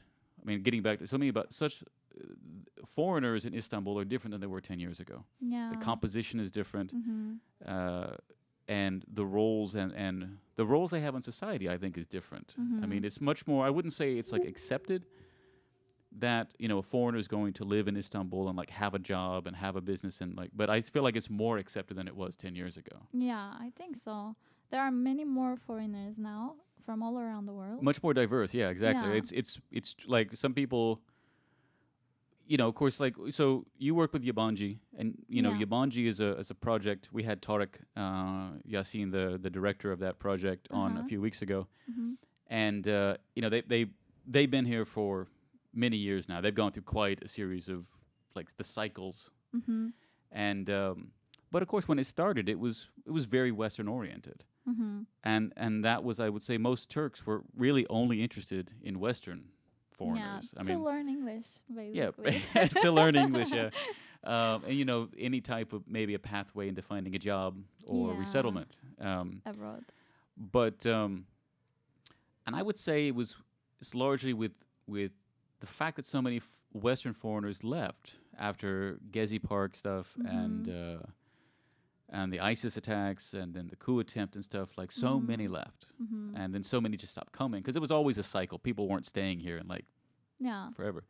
getting back to something about foreigners in Istanbul are different than they were 10 years ago. Yeah. The composition is different, and the roles and the roles they have in society, I think, is different. It's much more. I wouldn't say it's like accepted that a foreigner is going to live in Istanbul and like have a job and have a business but I feel like it's more accepted than it was 10 years ago. Yeah, I think so. There are many more foreigners now from all around the world. Much more diverse. Yeah, exactly. Yeah. It's like some people. Of course, like, so you work with Yabanji, and, Yeah. Yabanji is a project. We had Tarek Yassin, the director of that project, on a few weeks ago. And, they've been here for many years now. They've gone through quite a series of, like, the cycles. And, but of course, when it started, it was very Western oriented. And that was, I would say, most Turks were really only interested in Western foreigners. Yeah, to learn English, basically. Yeah, to learn English, yeah. And, any type of maybe a pathway into finding a job or Yeah. resettlement. Abroad. But, and I would say it's largely with the fact that so many Western foreigners left after Gezi Park stuff and and the ISIS attacks, and then the coup attempt and stuff. Like so many left, and then so many just stopped coming because it was always a cycle. People weren't staying here and like Yeah. forever.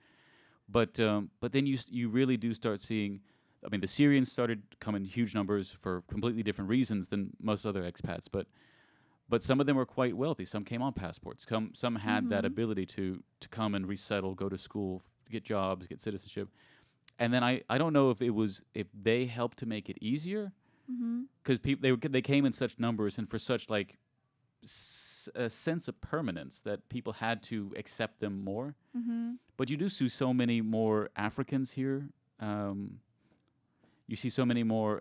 But then you really do start seeing. I mean, the Syrians started coming in huge numbers for completely different reasons than most other expats. But some of them were quite wealthy. Some came on passports. Some had that ability to come and resettle, go to school, get jobs, get citizenship. And then I don't know if they helped to make it easier because they came in such numbers and for such like a sense of permanence that people had to accept them more. But you do see so many more Africans here. You see so many more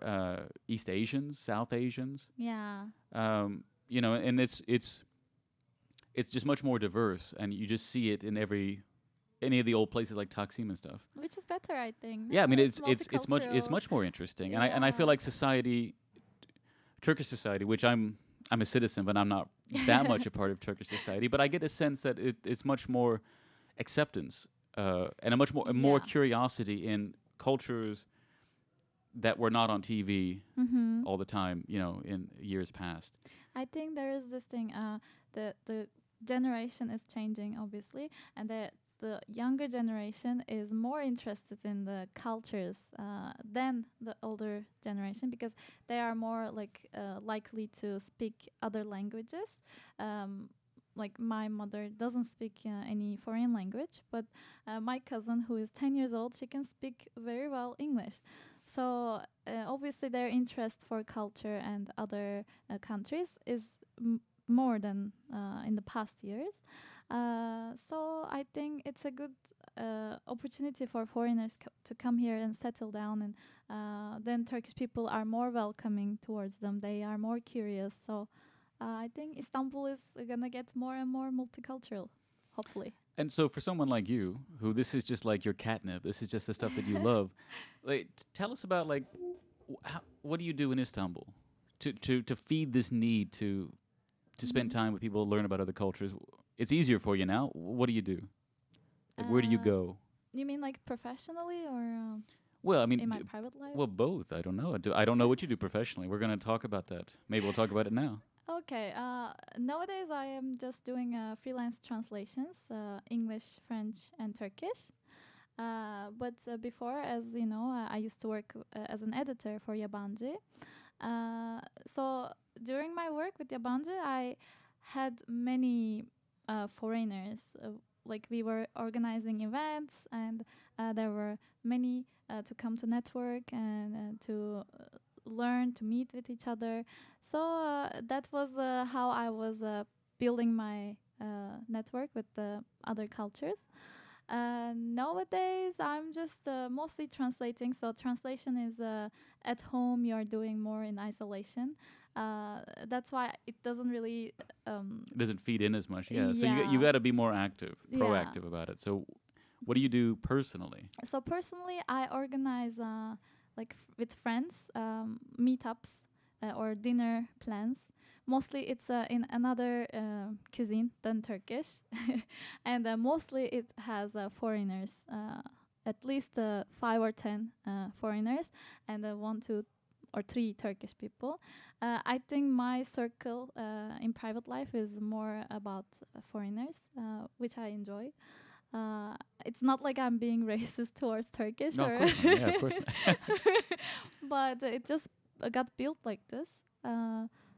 East Asians, South Asians. Yeah. You know, and it's just much more diverse, and you just see it in any of the old places like Taksim and stuff. Which is better, I think. Yeah, I mean No, it's much more interesting, and I feel Yeah. like Turkish society, which I'm a citizen, but I'm not that much a part of Turkish society. But I get a sense that it's much more acceptance and a much more Yeah. curiosity in cultures that were not on TV all the time, you know, in years past. I think there is this thing. The generation is changing, obviously, and the younger generation is more interested in the cultures than the older generation because they are more like likely to speak other languages. Like my mother doesn't speak any foreign language, but my cousin who is 10 years old, she can speak very well English. So obviously their interest for culture and other countries is more than in the past years. So I think it's a good opportunity for foreigners to come here and settle down, and then Turkish people are more welcoming towards them. They are more curious. So I think Istanbul is gonna get more and more multicultural, hopefully. And so, for someone like you, who this is just like your catnip, this is just the stuff that you love. Like, tell us about like, what do you do in Istanbul to feed this need to spend time with people, learn about other cultures? It's easier for you now. What do you do? Like, where do you go? You mean like professionally or Well, I mean, in my private life? well, both. I don't know. I don't know what you do professionally. We're going to talk about that. Maybe we'll talk about it now. Okay. Nowadays, I am just doing freelance translations, English, French, and Turkish. But before, as you know, I used to work as an editor for Yabancı. So during my work with Yabancı, I had many foreigners. Like we were organizing events, and there were many to come to network and to learn to meet with each other. So that was how I was building my network with the other cultures. Nowadays, I'm just mostly translating. So translation is at home. You're doing more in isolation. That's why it doesn't really. It doesn't feed in as much. Yeah. So you Yeah. got to be more active, Yeah. proactive about it. So what do you do personally? So personally, I organize like with friends meetups or dinner plans. Mostly it's in another cuisine than Turkish, and mostly it has foreigners. At least 5 or 10 foreigners, and 1, 2, or 3 Turkish people. I think my circle in private life is more about foreigners, which I enjoy. It's not like I'm being racist towards Turkish, No, or of course not. Yeah, of course not. but it just got built like this.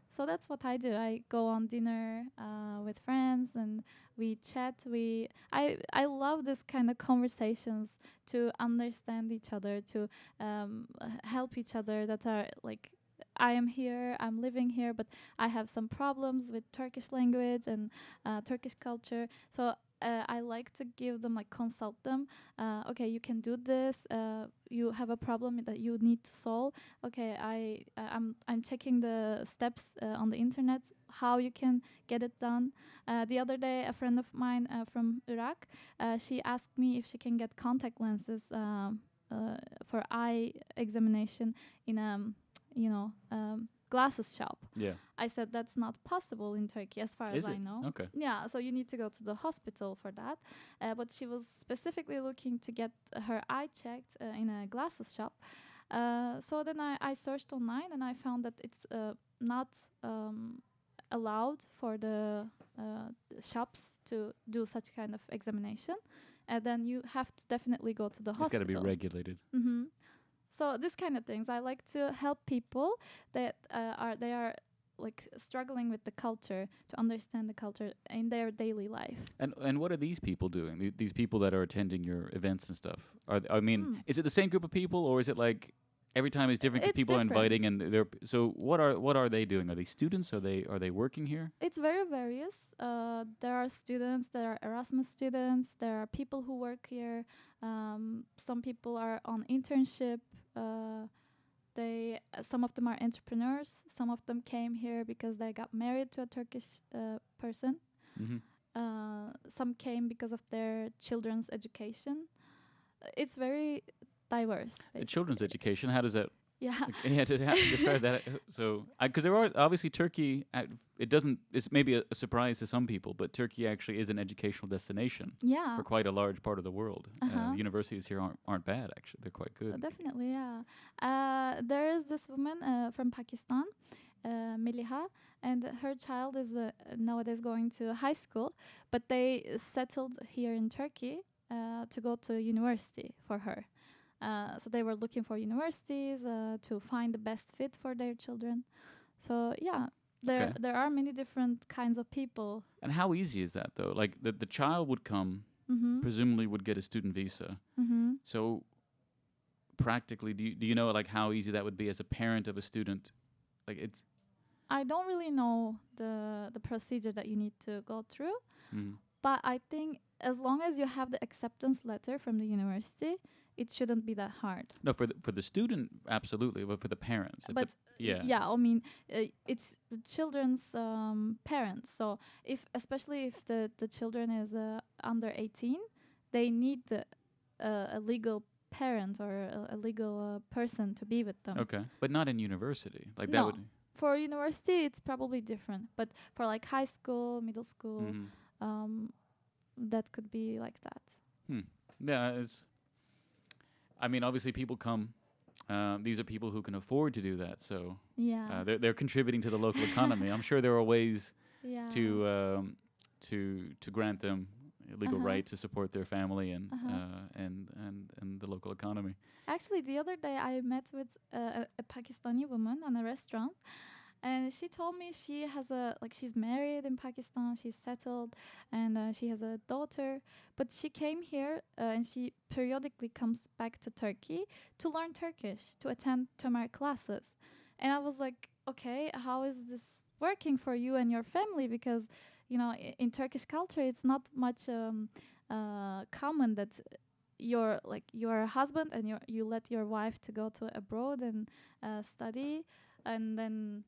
So that's what I do. I go on dinner with friends and we chat. I love this kind of conversations to understand each other, to help each other. That are like, I am here, I'm living here, but I have some problems with Turkish language and Turkish culture. So I like to give them, like, consult them. Okay, you can do this. You have a problem that you need to solve. Okay, I'm checking the steps on the internet how you can get it done. The other day, a friend of mine from Iraq, she asked me if she can get contact lenses for eye examination in glasses shop. Yeah. I said that's not possible in Turkey, as far Is as I it? know. Okay. Yeah, so you need to go to the hospital for that. But she was specifically looking to get her eye checked in a glasses shop. So then I searched online and I found that it's not allowed for the shops to do such kind of examination. And then you have to definitely go to the It's got to be hospital. regulated. Mm-hmm. So this kind of things, I like to help people that are like struggling with the culture, to understand the culture in their daily life. And what are these people doing? These people that are attending your events and stuff. I mean, Mm. is it the same group of people, or is it like every time it's different? 'Cause It's people are different. inviting, and they're so. What are they doing? Are they students? Are they working here? It's very various. There are students, there are Erasmus students, there are people who work here. Some people are on internship. Some of them are entrepreneurs. Some of them came here because they got married to a Turkish person. Mm-hmm. Some came because of their children's education. It's very diverse. Children's basically. education. How does that? Yeah. Yeah, describe that. So, because there are obviously Turkey. It doesn't. It's maybe a surprise to some people, but Turkey actually is an educational destination Yeah. for quite a large part of the world. Uh-huh. Universities here aren't bad. Actually, they're quite good. Definitely, yeah. There is this woman from Pakistan, Meliha, and her child is nowadays going to high school, but they settled here in Turkey to go to university for her. So they were looking for universities to find the best fit for their children. So yeah, Okay. there are many different kinds of people. And how easy is that though? Like the child would come, Mm-hmm. presumably would get a student visa. Mm-hmm. So practically, do you know like how easy that would be as a parent of a student? Like it's. I don't really know the procedure that you need to go through. Mm. But I think as long as you have the acceptance letter from the university, it shouldn't be that hard. No, for the student, absolutely, but for the parents, if But yeah, I mean, it's the children's parents. So especially if the children is under 18, they need a legal parent or a legal person to be with them. okay, but not in university. Like that No. would. For university, it's probably different. But for like high school, middle school, Mhm. that could be like that. Yeah, it's. I mean, obviously, people come. These are people who can afford to do that, so Yeah. they're contributing to the local economy. I'm sure there are ways Yeah. to grant them a legal Uh-huh. right to support their family and Uh-huh. and the local economy. Actually, the other day I met with a Pakistani woman on a restaurant, and she told me she has she's married in Pakistan, she's settled, and she has a daughter. But she came here and she periodically comes back to Turkey to learn Turkish, to attend Tömer classes. And I was like, okay, how is this working for you and your family? Because in Turkish culture, it's not much common that your husband and you let your wife to go to abroad and study, and then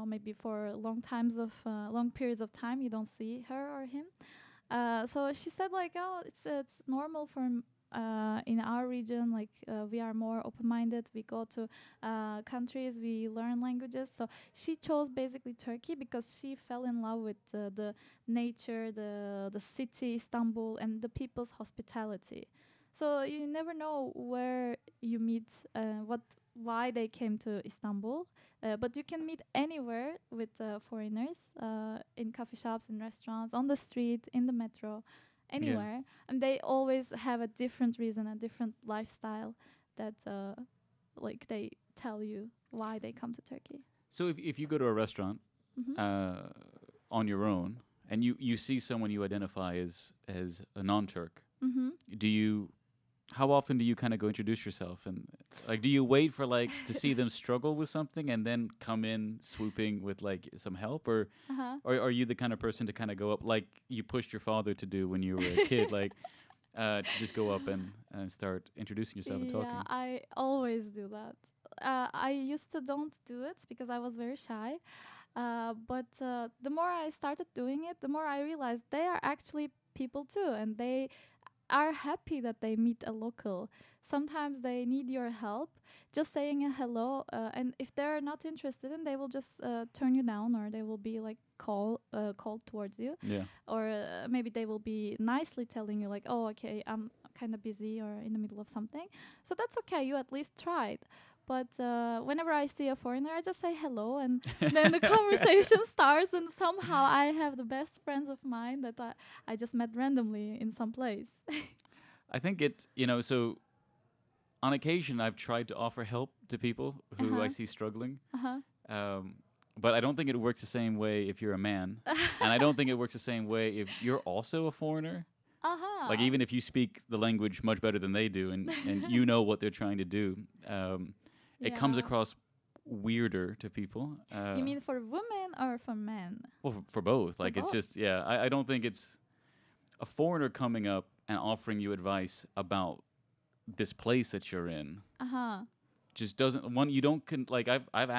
maybe for long periods of time you don't see her or him. So she said like, oh, it's normal for in our region, like we are more open-minded, we go to countries, we learn languages. So she chose basically Turkey because she fell in love with the nature, the city Istanbul, and the people's hospitality. So you never know where you meet, why they came to Istanbul, but you can meet anywhere with foreigners, in coffee shops, in restaurants, on the street, in the metro, anywhere, and they always have a different reason, a different lifestyle that they tell you why they come to Turkey. So if you go to a restaurant Mm-hmm. on your own and you see someone you identify as a non-Turk, Mm-hmm. how often do you kind of go introduce yourself, and like do you wait for like to see them struggle with something and then come in swooping with like some help, or Uh-huh. or are you the kind of person to kind of go up like you pushed your father to do when you were a kid, like to just go up and start introducing yourself and talking? Yeah, I always do that. I used to don't do it because I was very shy. But the more I started doing it, the more I realized they are actually people too, and they are happy that they meet a local. Sometimes they need your help. Just saying a hello, and if they're not interested, then they will just turn you down, or they will be like cold towards you, Yeah. or maybe they will be nicely telling you like, oh, okay, I'm kind of busy or in the middle of something. So that's okay. You at least tried. But whenever I see a foreigner, I just say hello, and then the conversation starts. And somehow I have the best friends of mine that I just met randomly in some place. I think so on occasion I've tried to offer help to people who I see struggling. But I don't think it works the same way if you're a man. And I don't think it works the same way if you're also a foreigner. Like even if you speak the language much better than they do and you know what they're trying to do, it comes Yeah. across weirder to people. You mean for women or for men? Well, for both. Like it's both. just, I don't think it's a foreigner coming up and offering you advice about this place that you're in. Just doesn't, you don't, like I've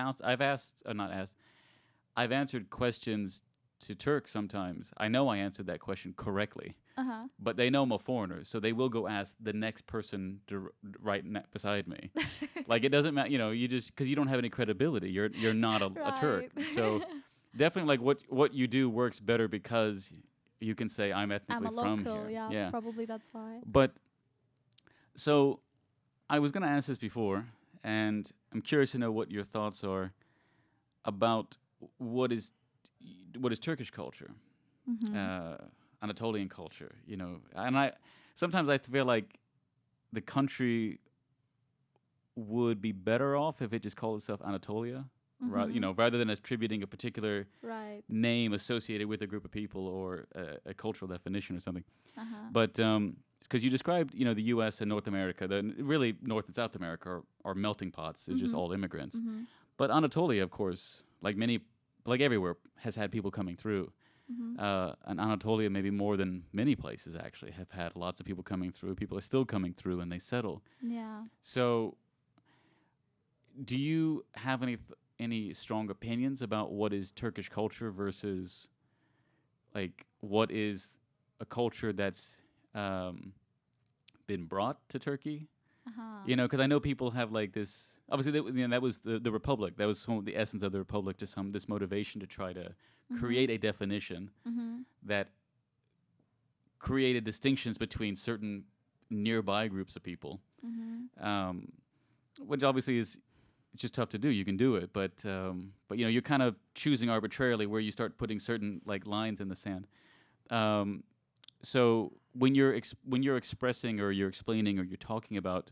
answered questions to Turks sometimes. I know I answered that question correctly, but they know I'm a foreigner, so they will go ask the next person beside me. Like it doesn't matter, you just because you don't have any credibility. You're not a Turk, Right. so definitely like what you do works better because you can say I'm I'm ethnically a from local, here. yeah, probably that's why. But so I was going to ask this before, and I'm curious to know what your thoughts are about what is Turkish culture, Anatolian culture, and sometimes I feel like the country would be better off if it just called itself Anatolia, rather than attributing a particular Right. name associated with a group of people or a cultural definition or something. But because you described, the U.S. and North America, really North and South America are melting pots. It's just all immigrants. But Anatolia, of course, like everywhere, has had people coming through. And Anatolia, maybe more than many places, actually, have had lots of people coming through. People are still coming through, and they settle. Yeah. So, do you have any strong opinions about what is Turkish culture versus, like, what is a culture that's been brought to Turkey? Because I know people have like this. Obviously, that was the Republic. That was the essence of the Republic. Just this motivation to try to create a definition that created distinctions between certain nearby groups of people, which obviously it's just tough to do. You can do it, but you're kind of choosing arbitrarily where you start putting certain like lines in the sand. So when you're expressing or you're explaining or you're talking about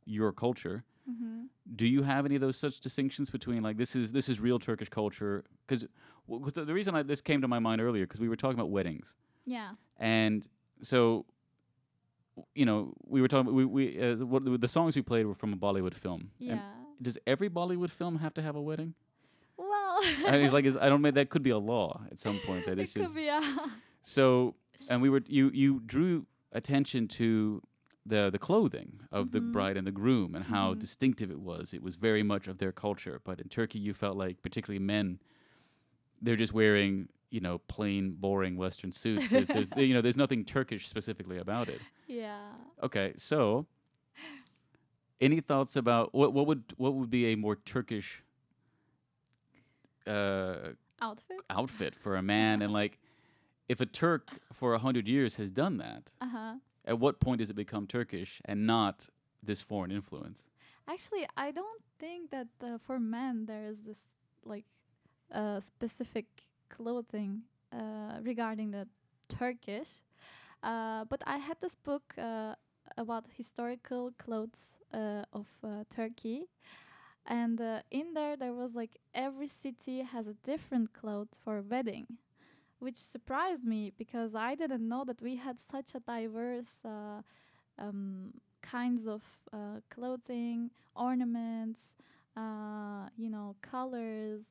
your culture, do you have any of those such distinctions between like this is real Turkish culture? Because the reason this came to my mind earlier because we were talking about weddings. Yeah. And so we were talking the songs we played were from a Bollywood film. Yeah. And does every Bollywood film have to have a wedding? Well, I don't know, that could be a law at some point that it it's could just be, yeah. so. And you drew attention to the clothing of the bride and the groom and how distinctive it was. It was very much of their culture. But in Turkey, you felt like, particularly men, they're just wearing plain, boring Western suits. There's nothing Turkish specifically about it. Yeah. Okay, so any thoughts about what would be a more Turkish outfit for a man and like. If a Turk for 100 years has done that, at what point does it become Turkish and not this foreign influence? Actually, I don't think that for men there is this like specific clothing regarding the Turkish. But I had this book about historical clothes of Turkey. And in there was like every city has a different clothes for a wedding. Which surprised me because I didn't know that we had such a diverse kinds of clothing, ornaments, colors,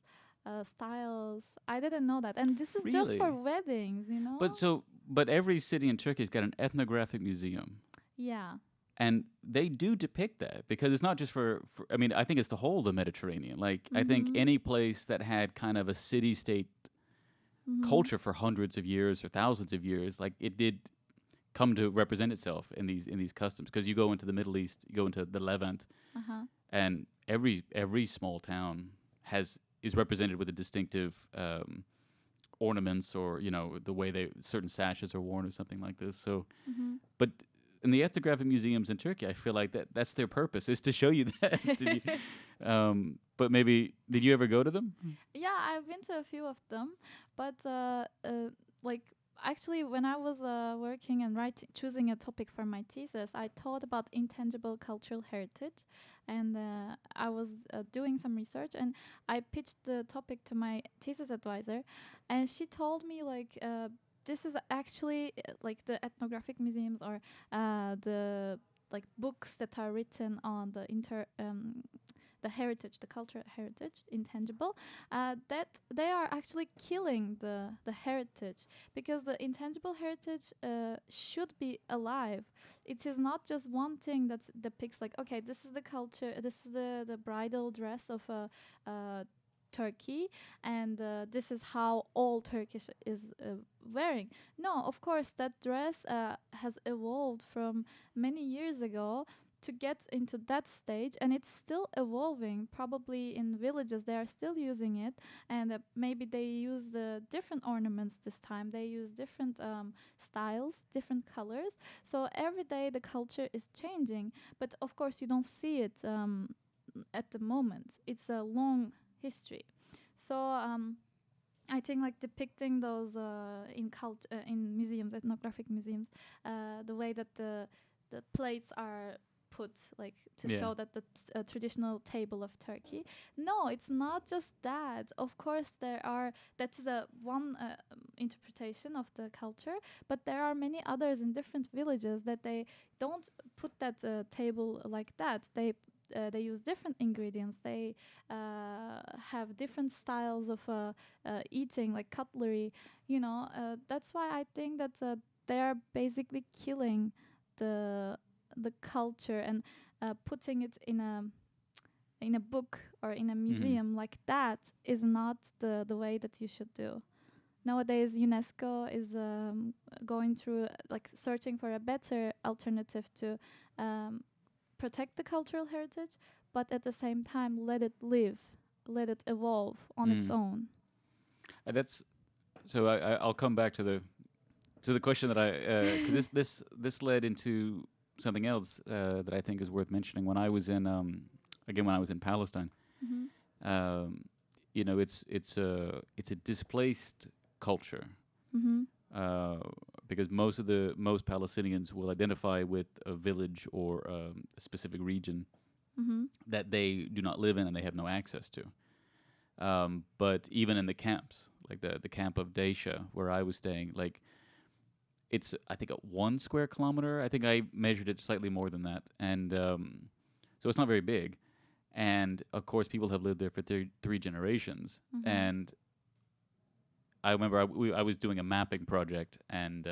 styles. I didn't know that, and this is just for Really? weddings, But every city in Turkey's got an ethnographic museum. Yeah. And they do depict that because it's not just for I mean, I think it's the whole of the Mediterranean. Like, I think any place that had kind of a city-state culture for hundreds of years or thousands of years, like it did come to represent itself in these customs. Because you go into the Middle East, you go into the Levant, and every small town is represented with a distinctive ornaments or the way certain sashes are worn or something like this. So, but in the ethnographic museums in Turkey, I feel like that's their purpose, is to show you that. But maybe, did you ever go to them? Yeah, I've been to a few of them, but like actually, when I was working and choosing a topic for my thesis, I thought about intangible cultural heritage, and I was doing some research, and I pitched the topic to my thesis advisor, and she told me like. This is actually like the ethnographic museums or the like books that are written on the heritage, the cultural heritage, intangible, that they are actually killing the heritage, because the intangible heritage should be alive. It is not just one thing that depicts like, okay, this is the culture, this is the bridal dress of Turkey, and this is how all Turkish is wearing. No, of course, that dress has evolved from many years ago to get into that stage, and it's still evolving. Probably in villages they are still using it, and maybe they use the different ornaments this time. They use different styles, different colors. So every day the culture is changing, but of course you don't see it at the moment. It's a long history. So I think like depicting those in museums, ethnographic museums, the way that the plates are put like to show that the traditional table of Turkey. No, it's not just that. Of course, that is a one interpretation of the culture, but there are many others in different villages that they don't put that table like that. They use different ingredients. They have different styles of eating, like cutlery. That's why I think that they are basically killing the culture, and putting it in a book or in a museum like that is not the way that you should do. Nowadays, UNESCO is going through like searching for a better alternative to protect the cultural heritage, but at the same time let it live, let it evolve on its own. That's so. I'll come back to the question that because this led into something else that I think is worth mentioning. When I was in when I was in Palestine, it's a displaced culture. Because most Palestinians will identify with a village or a specific region that they do not live in and they have no access to. But even in the camps, like the camp of Daisha, where I was staying, like it's I think 1 square kilometer. I think I measured it slightly more than that, and so it's not very big. And of course, people have lived there for 3 generations, and I remember I was doing a mapping project, and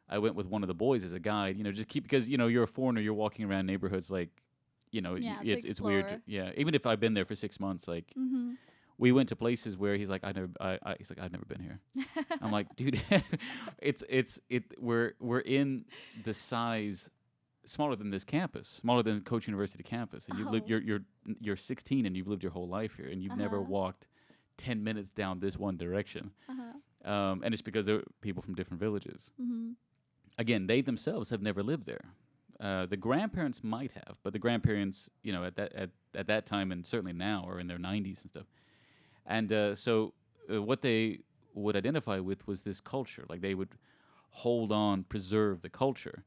I went with one of the boys as a guide. Because you're a foreigner, you're walking around neighborhoods like, it's weird. Even if I've been there for 6 months, like we went to places where he's like, he's like, I've never been here. I'm like, dude, we're in the size smaller than this campus, smaller than Coach University campus, and you're 16 and you've lived your whole life here, and you've never walked 10 minutes down this one direction. And it's because there are people from different villages. Again, they themselves have never lived there. The grandparents might have, but the grandparents, at that time, and certainly now, are in their 90s and stuff. And so what they would identify with was this culture. Like they would hold on, preserve the culture.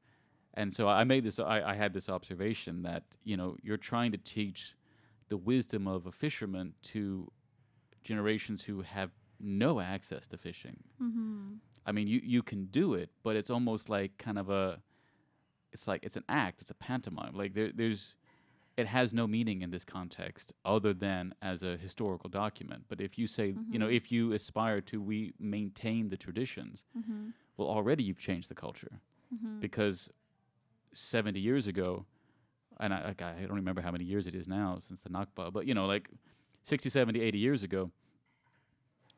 And so I had this observation that, you're trying to teach the wisdom of a fisherman to generations who have no access to fishing. I mean, you can do it, but it's almost like kind of it's an act, it's a pantomime. Like it has no meaning in this context other than as a historical document. But if you say, if you aspire to maintain the traditions, well, already you've changed the culture. Because 70 years ago, and I don't remember how many years it is now since the Nakba, but, like 60, 70, 80 years ago,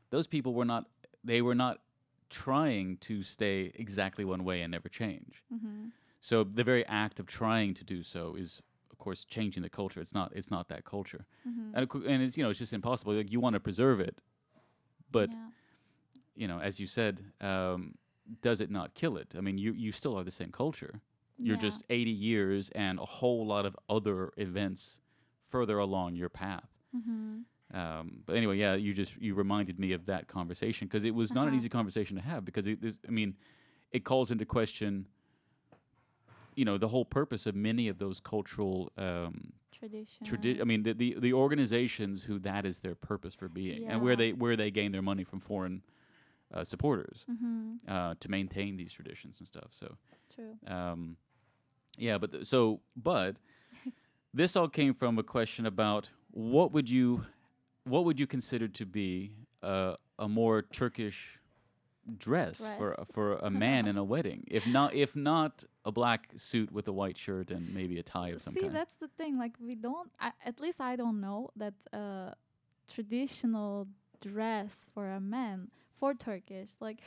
those people were not trying to stay exactly one way and never change. So the very act of trying to do so is, of course, changing the culture. It's not that culture. And it's, it's just impossible. Like, you want to preserve it, but, as you said, does it not kill it? I mean, you still are the same culture, You're Yeah. just 80 years and a whole lot of other events further along your path. Mm-hmm. But anyway, yeah, you reminded me of that conversation because it was not an Uh-huh. easy conversation to have because I mean, it calls into question, the whole purpose of many of those cultural I Traditions. mean, the organizations who that is their purpose for being, and Yeah. where they gain their money from foreign supporters Mm-hmm. to maintain these traditions and stuff. So, True. yeah, but this all came from a question about what would you consider to be a more Turkish dress Dress. for a man in a wedding, if not a black suit with a white shirt and maybe a tie of some See, kind. that's the thing. Like, we don't. At least I don't know that traditional dress for a man for Turkish. Like,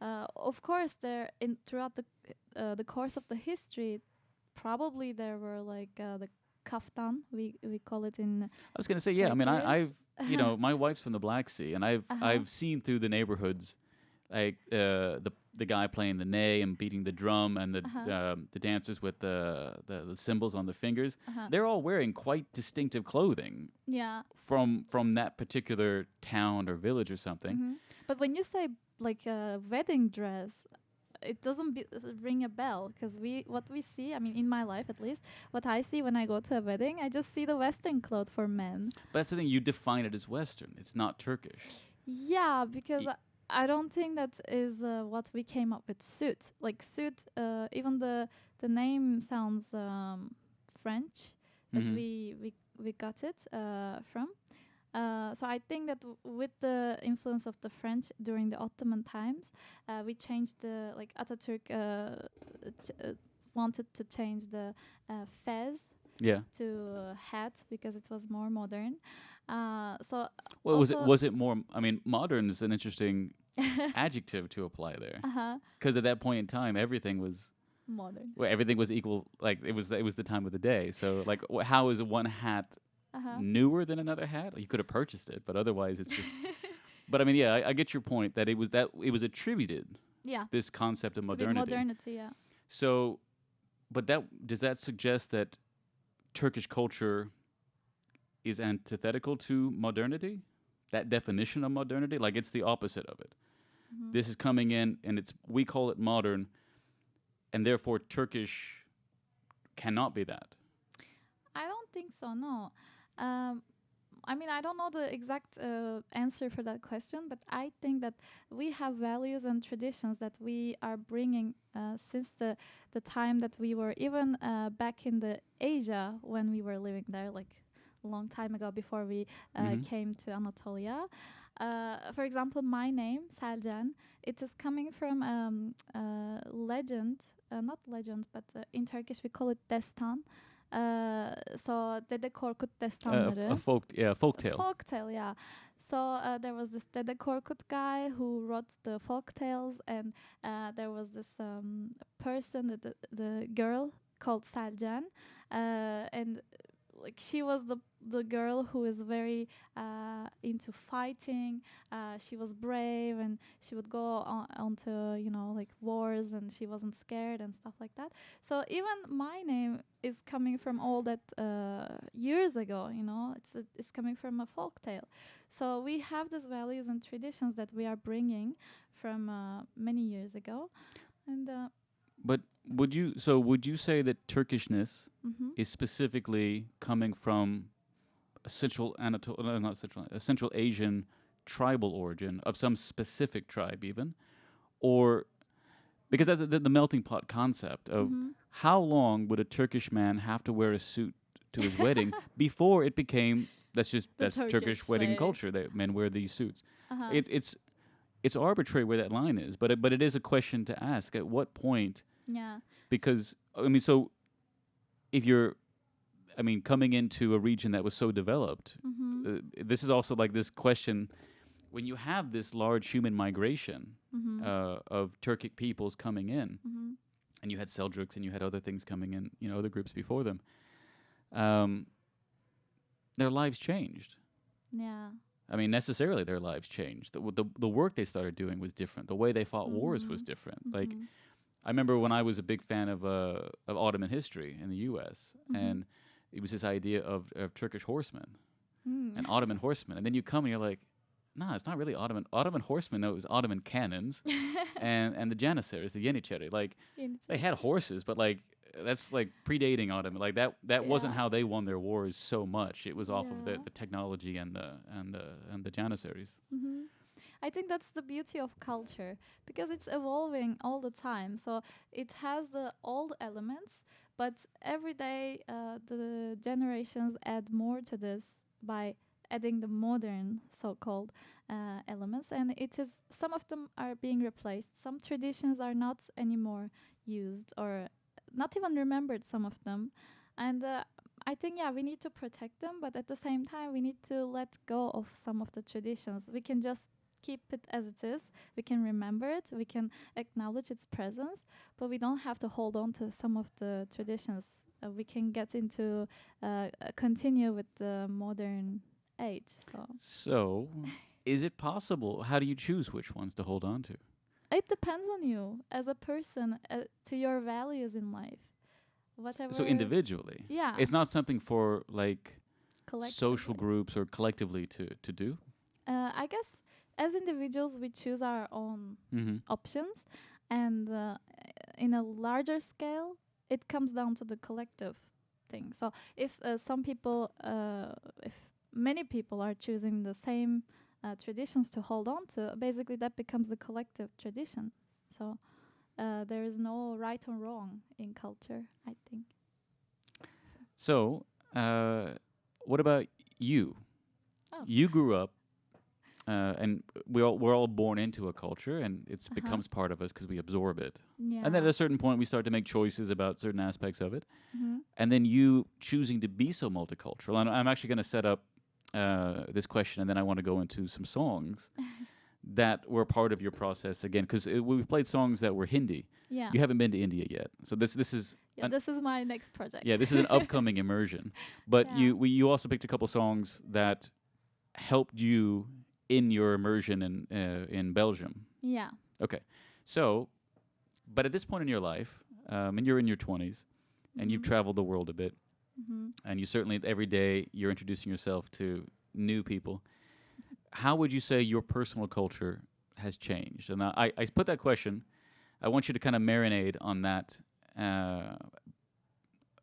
of course, there in throughout the course of the history, probably there were like the kaftan. We call it in I was gonna say, yeah. I mean, Turkish. I've my wife's from the Black Sea, and Uh-huh. I've seen through the neighborhoods, like the guy playing the ney and beating the drum, and the dancers with the symbols on their fingers. Uh-huh. They're all wearing quite distinctive clothing Yeah. from that particular town or village or something. Hmm. But when you say like a wedding dress, it doesn't ring a bell because what we see, I mean, in my life at least, what I see when I go to a wedding, I just see the Western cloth for men. But that's the thing. You define it as Western. It's not Turkish. Yeah, because Y- I don't think that is what we came up with. Suit, like suit, even the name sounds French. That Mhm. we got it from. So I think that with the influence of the French during the Ottoman times, we changed the like Atatürk wanted to change the fez Yeah. to hat because it was more modern. So Well, also, was it more? I mean, modern is an interesting adjective to apply there, uh-huh, because at that point in time, modern. everything was equal. Like it was the time of the day. So like, how is one hat Uh-huh. newer than another hat? You could have purchased it, but otherwise, it's just. But I mean, yeah, I get your point that it was attributed Yeah, this concept of to be modernity. modernity. Yeah. So, but does that suggest that Turkish culture is antithetical to modernity? That definition of modernity, like it's the opposite of it. Mhm. This is coming in, and we call it modern, and therefore Turkish cannot be that. I don't think so. No. Um, I mean, I don't know the exact answer for that question, but I think that we have values and traditions that we are bringing since the time that we were even back in the Asia when we were living there, like a long time ago before we Mhm. came to Anatolia. For example, my name Selcen, it is coming from legend, not legend, but in Turkish we call it destan. So Dede Korkut destanları. Folk tale. Folktale, yeah. So there was this Dede Korkut guy who wrote the folk tales, and there was this person, the girl called Selcen, and like she was the girl who is very into fighting. She was brave, and she would go onto like wars, and she wasn't scared and stuff like that. So even my name is coming from all that years ago. It's coming from a folk tale. So we have these values and traditions that we are bringing from many years ago, and But would you say that Turkishness mhm, is specifically coming from a Central Asian tribal origin of some specific tribe, even, or because that's the melting pot concept of mhm. how long would a Turkish man have to wear a suit to his wedding before it became that's Turkish Turkish wedding way. culture that men wear these suits. Uh-huh. It's arbitrary where that line is, but it is a question to ask. At what point? Yeah. Because I mean, so if you're, I mean, coming into a region that was so developed, Mm-hmm. this is also like this question when you have this large human migration Mm-hmm. of Turkic peoples coming in, Mm-hmm. and you had Seljuks and you had other things coming in, other groups before them. Their lives changed. Yeah. I mean, necessarily their lives changed. The work they started doing was different. The way they fought wars was Mhm. different. Like Mhm. I remember when I was a big fan of Ottoman history in the U.S. and it was this idea of Turkish horsemen and Ottoman horsemen, and then you come and you're like, no, it's not really Ottoman. Ottoman horsemen, no, it was Ottoman cannons and the janissaries, the Yeniçeri. Like they had horses, but like that's like predating Ottoman. Like that wasn't how they won their wars so much. It was off of the technology and the janissaries. I think that's the beauty of culture because it's evolving all the time. So it has the old elements, but every day the generations add more to this by adding the modern so-called elements, and it is some of them are being replaced. Some traditions are not anymore used or not even remembered. Some of them, and I think we need to protect them, but at the same time we need to let go of some of the traditions. We can just keep it as it is. We can remember it. We can acknowledge its presence, but we don't have to hold on to some of the traditions. We can get into continue with the modern age. So, is it possible? How do you choose which ones to hold on to? It depends on you as a person, to your values in life. Whatever. So individually, it's not something for like social groups or collectively to do. I guess as individuals we choose our own options, and in a larger scale it comes down to the collective thing. So if if many people are choosing the same traditions to hold on to, basically that becomes the collective tradition. So there is no right or wrong in culture, I think. So what about you? You grew up and we're all born into a culture, and it becomes part of us because we absorb it. And then at a certain point we start to make choices about certain aspects of it. And then you choosing to be so multicultural, and I'm actually going to set up this question, and then I want to go into some songs that were part of your process again, because we've played songs that were Hindi. You haven't been to India yet, so this is this is my next project. This is an upcoming immersion. But you also picked a couple songs that helped you in your immersion in Belgium. Okay, so but at this point in your life, and you're in your 20s, and you've traveled the world a bit. And you certainly every day you're introducing yourself to new people. How would you say your personal culture has changed? And I put that question. I want you to kind of marinate on that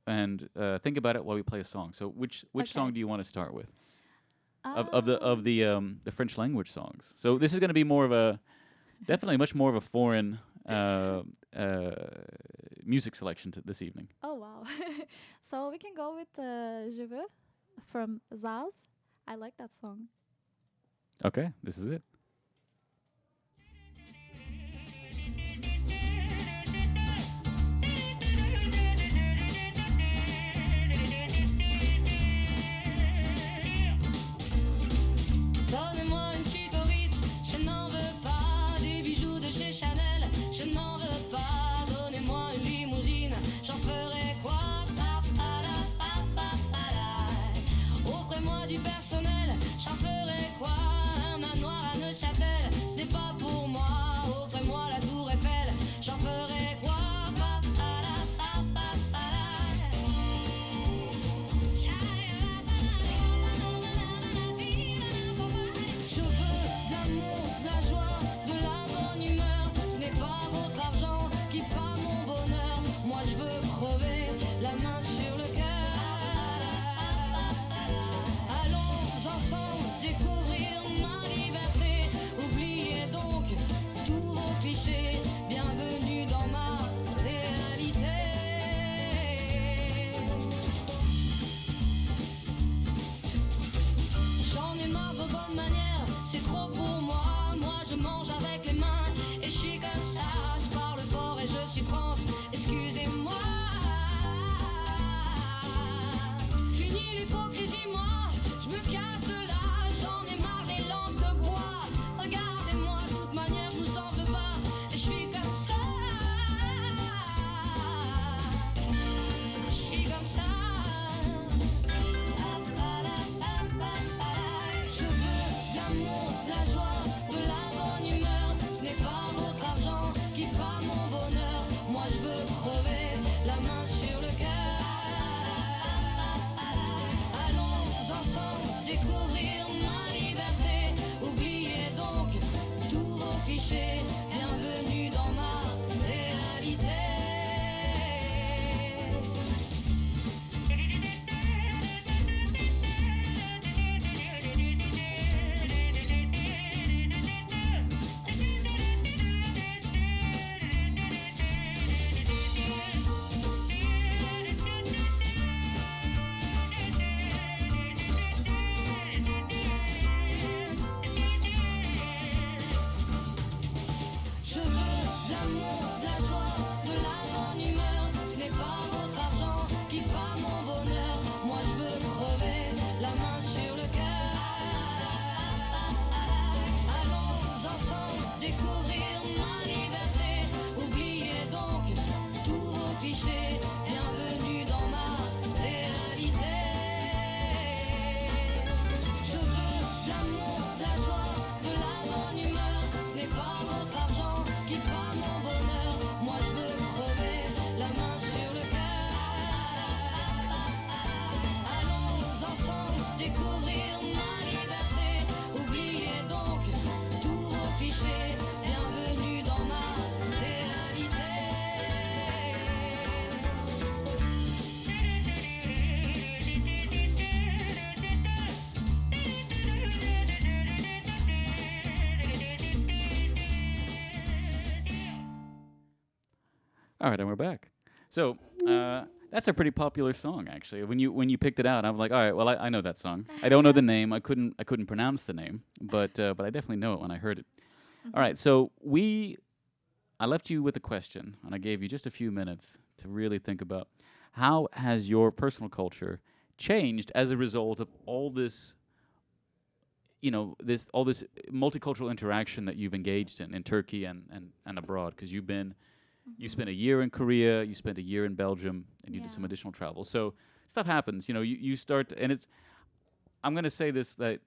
and think about it while we play a song. So which song do you want to start with? Of the French language songs. So this is going to be more of a definitely much more of a foreign music selection this evening. Oh wow! So we can go with Je veux from Zaz. I like that song. Okay, this is it. Donnez-moi une suite au Ritz, je n'en veux pas. Des bijoux de chez Chanel, je n'en veux pas. Donnez-moi une limousine, j'en ferai quoi? Offrez-moi du personnel, j'en ferai quoi? Un manoir à Neuchâtel, ce n'est pas pour moi. Offrez-moi la tour Eiffel, j'en ferai quoi? Je veux de l'amour, de la joie, de la bonne humeur. Ce n'est pas votre argent l'amour, de la joie, de la bonne humeur. Ce n'est pas votre argent qui fera mon bonheur. Moi je veux crever la main sur le cœur. Allons ensemble découvrir ma liberté. Oubliez donc tous vos clichés. Bienvenue dans ma réalité. Je veux de l'amour, de la joie, de la bonne humeur. Ce n'est pas votre argent qui fera mon bonheur. Moi je veux crever la main sur le cœur. Allons ensemble découvrir ma liberté. Oubliez donc tous vos clichés. Bienvenue dans ma réalité. All right, and we're back. So that's a pretty popular song, actually. When you picked it out, I'm like, all right, well, I know that song. I don't know the name. I couldn't pronounce the name, but I definitely know it when I heard it. All right, so I left you with a question, and I gave you just a few minutes to really think about how has your personal culture changed as a result of all this, all this multicultural interaction that you've engaged in Turkey and abroad, because you spent a year in Korea, you spent a year in Belgium, and you did some Yeah. additional travel. So stuff happens, you start, and I'm going to say this, that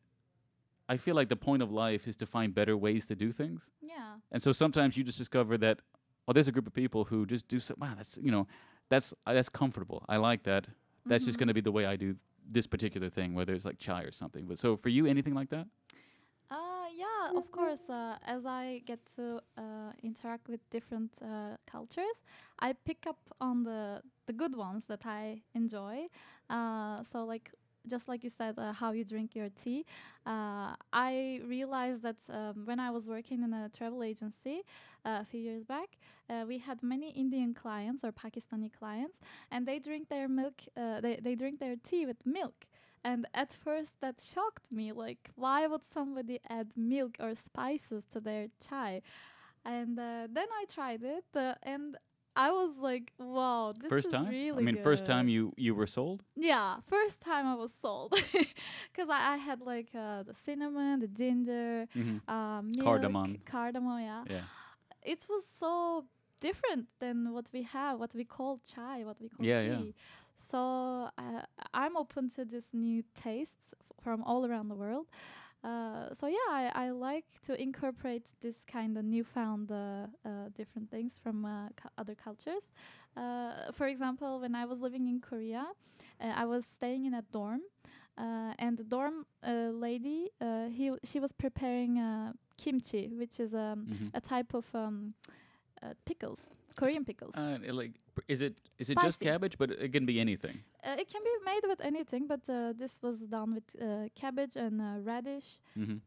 I feel like the point of life is to find better ways to do things. Yeah. And so sometimes you just discover that, oh, there's a group of people who just do so, wow, that's comfortable. I like that. That's just going to be the way I do this particular thing, whether it's like chai or something. But so for you, anything like that? Yeah, of course. As I get to interact with different cultures, I pick up on the good ones that I enjoy. So, like just like you said, how you drink your tea. I realized that when I was working in a travel agency a few years back, we had many Indian clients or Pakistani clients, and they drink their milk. They drink their tea with milk. And at first that shocked me, like why would somebody add milk or spices to their chai? And then I tried it, and I was like, wow, this First is time? really I mean, first time good. you were sold? Yeah, first time I was sold. Because I had like the cinnamon, the ginger, milk, Cardamom. cardamom, yeah. Yeah. It was so different than what we have, what we call chai, what we call Yeah, tea. yeah. So I'm open to this new tastes from all around the world. So yeah, I like to incorporate this kind of newfound different things from other cultures. For example, when I was living in Korea, I was staying in a dorm, and the dorm lady, she was preparing kimchi, which is Mm-hmm. a type of pickles, Korean pickles. Is it just Spicy. cabbage, but it can be anything? It can be made with anything, but this was done with cabbage and radish Mm-hmm.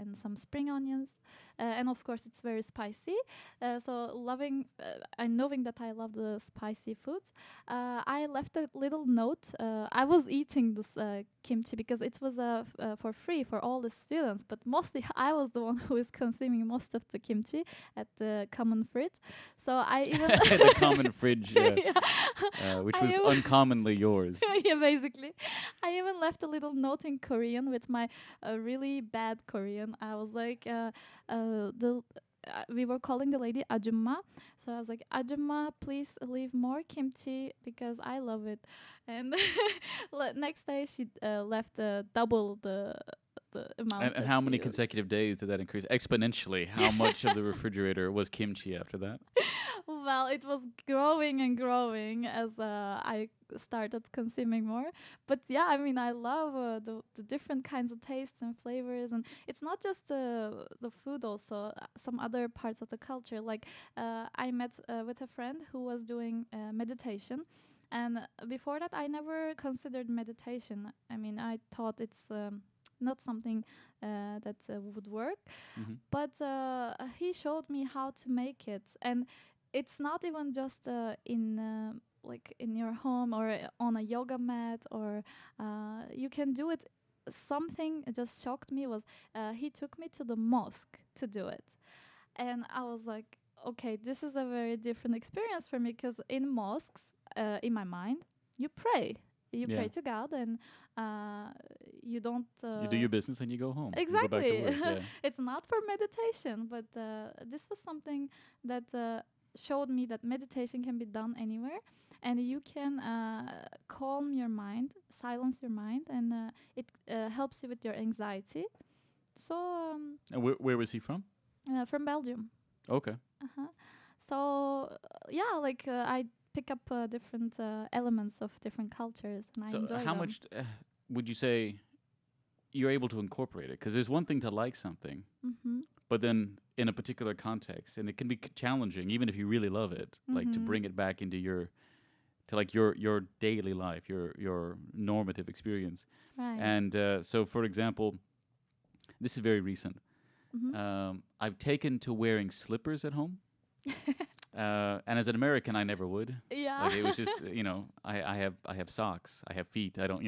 and some spring onions. And of course, it's very spicy. So loving and knowing that I love the spicy foods, I left a little note. I was eating this kimchi because it was for free for all the students, but mostly I was the one who is consuming most of the kimchi at the common fridge. So I even The common fridge, which I was am- uncommonly yours. yeah, basically. I even left a little note in Korean with my really bad Korean. I was like, we were calling the lady Ajumma. So I was like, Ajumma, please leave more kimchi because I love it. And next day she left double the amount. And that how she many was- consecutive days did that increase? Exponentially. How much of the refrigerator was kimchi after that? Well, it was growing and growing as I started consuming more. But yeah, I mean, I love the different kinds of tastes and flavors, and it's not just the food. Also, some other parts of the culture. Like I met with a friend who was doing meditation, and before that, I never considered meditation. I mean, I thought it's not something that would work. Mhm. But he showed me how to make it, and it's not even just in like in your home or on a yoga mat, or you can do it. Something just shocked me was he took me to the mosque to do it, and I was like, okay, this is a very different experience for me because in mosques, in my mind, you pray. You Yeah. pray to God, and you don't. You do your business and you go home. You go back to Exactly. work. Yeah. It's not for meditation, but this was something that showed me that meditation can be done anywhere, and you can calm your mind, silence your mind, and it helps you with your anxiety. So, And where was he from? from Belgium. Okay. Uh-huh. So, yeah, like I pick up different elements of different cultures, and I So enjoy how them. much would you say you're able to incorporate it? Because there's one thing to like something, Mm-hmm. but then in a particular context, and it can be challenging, even if you really love it, like to Mhm. bring it back into your daily life, your normative experience. Right. And so, for example, this is very recent. Mm-hmm. I've taken to wearing slippers at home. And as an American, I never would. Yeah. Like it was just, I have socks, I have feet. I don't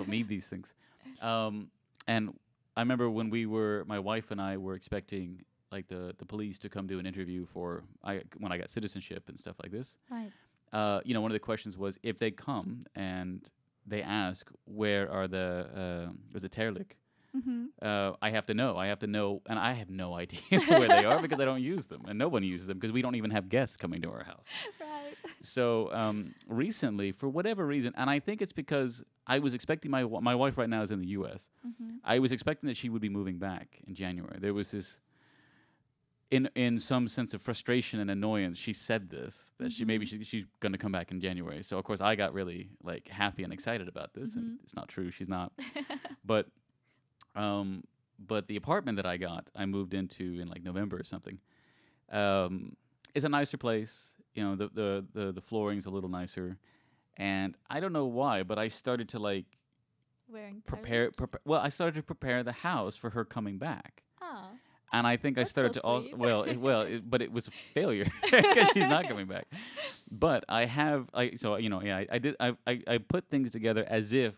need these things. And I remember when my wife and I were expecting like the police to come do an interview when I got citizenship and stuff like this. Right. One of the questions was if they come and they ask where are the terlik. Mm-hmm. I have to know. And I have no idea where they are because I don't use them, and no one uses them because we don't even have guests coming to our house. Right. So recently, for whatever reason, and I think it's because I was expecting my wife right now is in the U.S. Mm-hmm. I was expecting that she would be moving back in January. There was this, in some sense of frustration and annoyance, she said this that she's going to come back in January. So of course I got really like happy and excited about this, and it's not true. She's not, but. But the apartment that I moved into in like November or something, is a nicer place. You know, the flooring's a little nicer, and I don't know why, but I started to like Wearing prepare. Well, I started to prepare the house for her coming back, Oh. and I think I That's started so to also sweet. but it was a failure because she's not coming back. But I put things together as if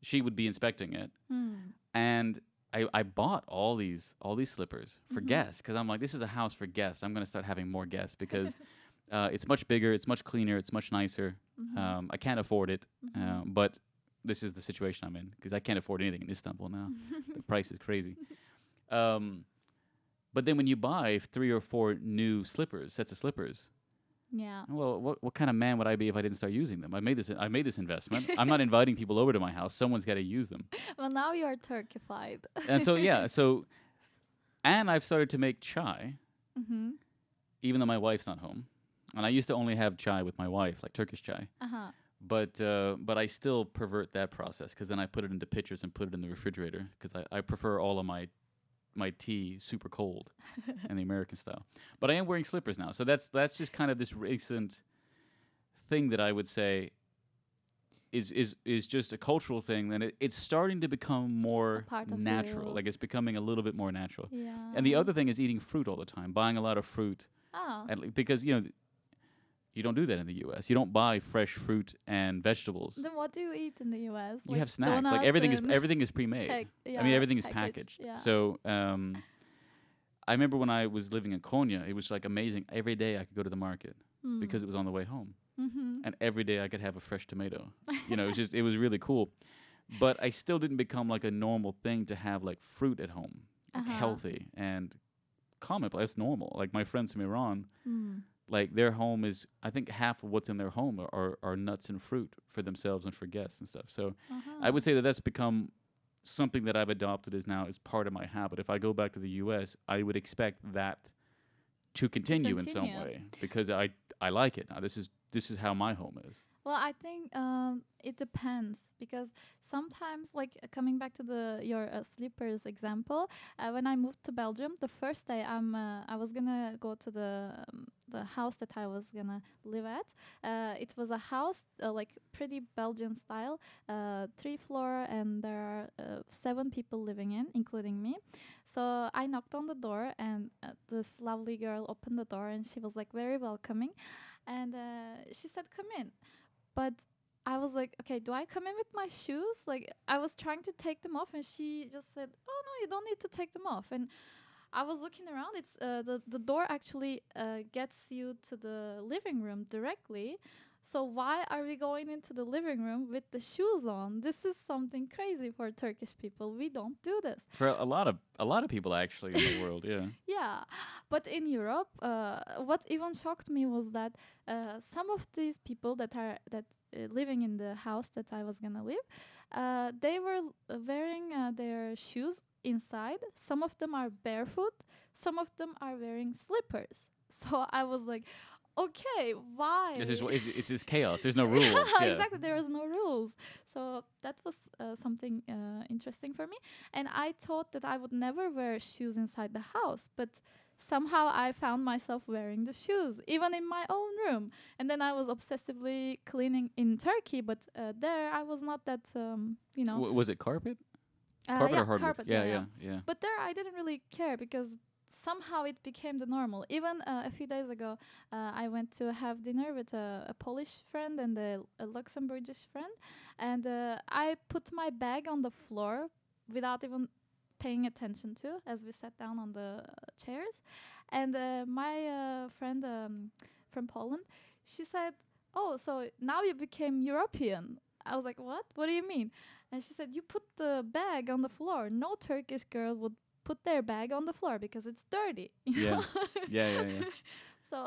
she would be inspecting it. And I bought all these slippers for guests because I'm like, this is a house for guests. I'm going to start having more guests because it's much bigger, it's much cleaner, it's much nicer. I can't afford it, but this is the situation I'm in because I can't afford anything in Istanbul now. The price is crazy. But then when you buy 3 or 4 new sets of slippers, Yeah. well, what kind of man would I be if I didn't start using them? I made this investment. I'm not inviting people over to my house. Someone's got to use them. Well, now you are Turkified. And so and I've started to make chai, Mm-hmm. even though my wife's not home. And I used to only have chai with my wife, like Turkish chai. Uh-huh. But I still pervert that process because then I put it into pitchers and put it in the refrigerator because I prefer all of my tea super cold and the American style. But I am wearing slippers now. So that's just kind of this recent thing that I would say is just a cultural thing. And it's starting to become more part of natural. you. Like it's becoming a little bit more natural. Yeah. And the other thing is eating fruit all the time, buying a lot of fruit. Oh. Because, you don't do that in the U.S. You don't buy fresh fruit and vegetables. Then what do you eat in the U.S.? You have snacks. Like everything is pre-made. I mean, everything is packaged. Yeah. So I remember when I was living in Konya, it was like amazing. Every day I could go to the market because it was on the way home, and every day I could have a fresh tomato. It was really cool. But I still didn't become like a normal thing to have like fruit at home, like healthy and common. That's normal. Like my friends from Iran. Like their home is, I think half of what's in their home are nuts and fruit for themselves and for guests and stuff. So I would say that that's become something that I've adopted as part of my habit. If I go back to the U.S., I would expect that to continue in some way because I like it now. This is how my home is. Well, I think it depends because sometimes, like coming back to your slippers example, when I moved to Belgium, the first day I was gonna go to the house that I was gonna live at. It was a house like pretty Belgian style, 3 floor, and there are 7 people living in, including me. So I knocked on the door, and this lovely girl opened the door, and she was like very welcoming, and she said, "Come in." But I was like, okay, do I come in with my shoes? Like, I was trying to take them off, and she just said, "Oh no, you don't need to take them off." And I was looking around. It's the door actually gets you to the living room directly. So why are we going into the living room with the shoes on? This is something crazy for Turkish people. We don't do this. For a lot of people actually in the world, yeah. Yeah, but in Europe, what even shocked me was that some of these people that living in the house that I was gonna live, they were wearing their shoes inside. Some of them are barefoot. Some of them are wearing slippers. So I was like, okay, why? It's just chaos. There's no rules. Yeah. Exactly. There was no rules. So that was something interesting for me. And I thought that I would never wear shoes inside the house, but somehow I found myself wearing the shoes, even in my own room. And then I was obsessively cleaning in Turkey, but there I was not that, Was it carpet? Carpet yeah, or hardwood? carpet. Yeah. But there I didn't really care because somehow it became the normal. Even a few days ago, I went to have dinner with a Polish friend and a Luxembourgish friend, and I put my bag on the floor without even paying attention to as we sat down on the chairs. And my friend from Poland, she said, "Oh, so now you became European." I was like, "What? What do you mean?" And she said, "You put the bag on the floor. No Turkish girl would put their bag on the floor because it's dirty." you Yeah. know? Yeah. So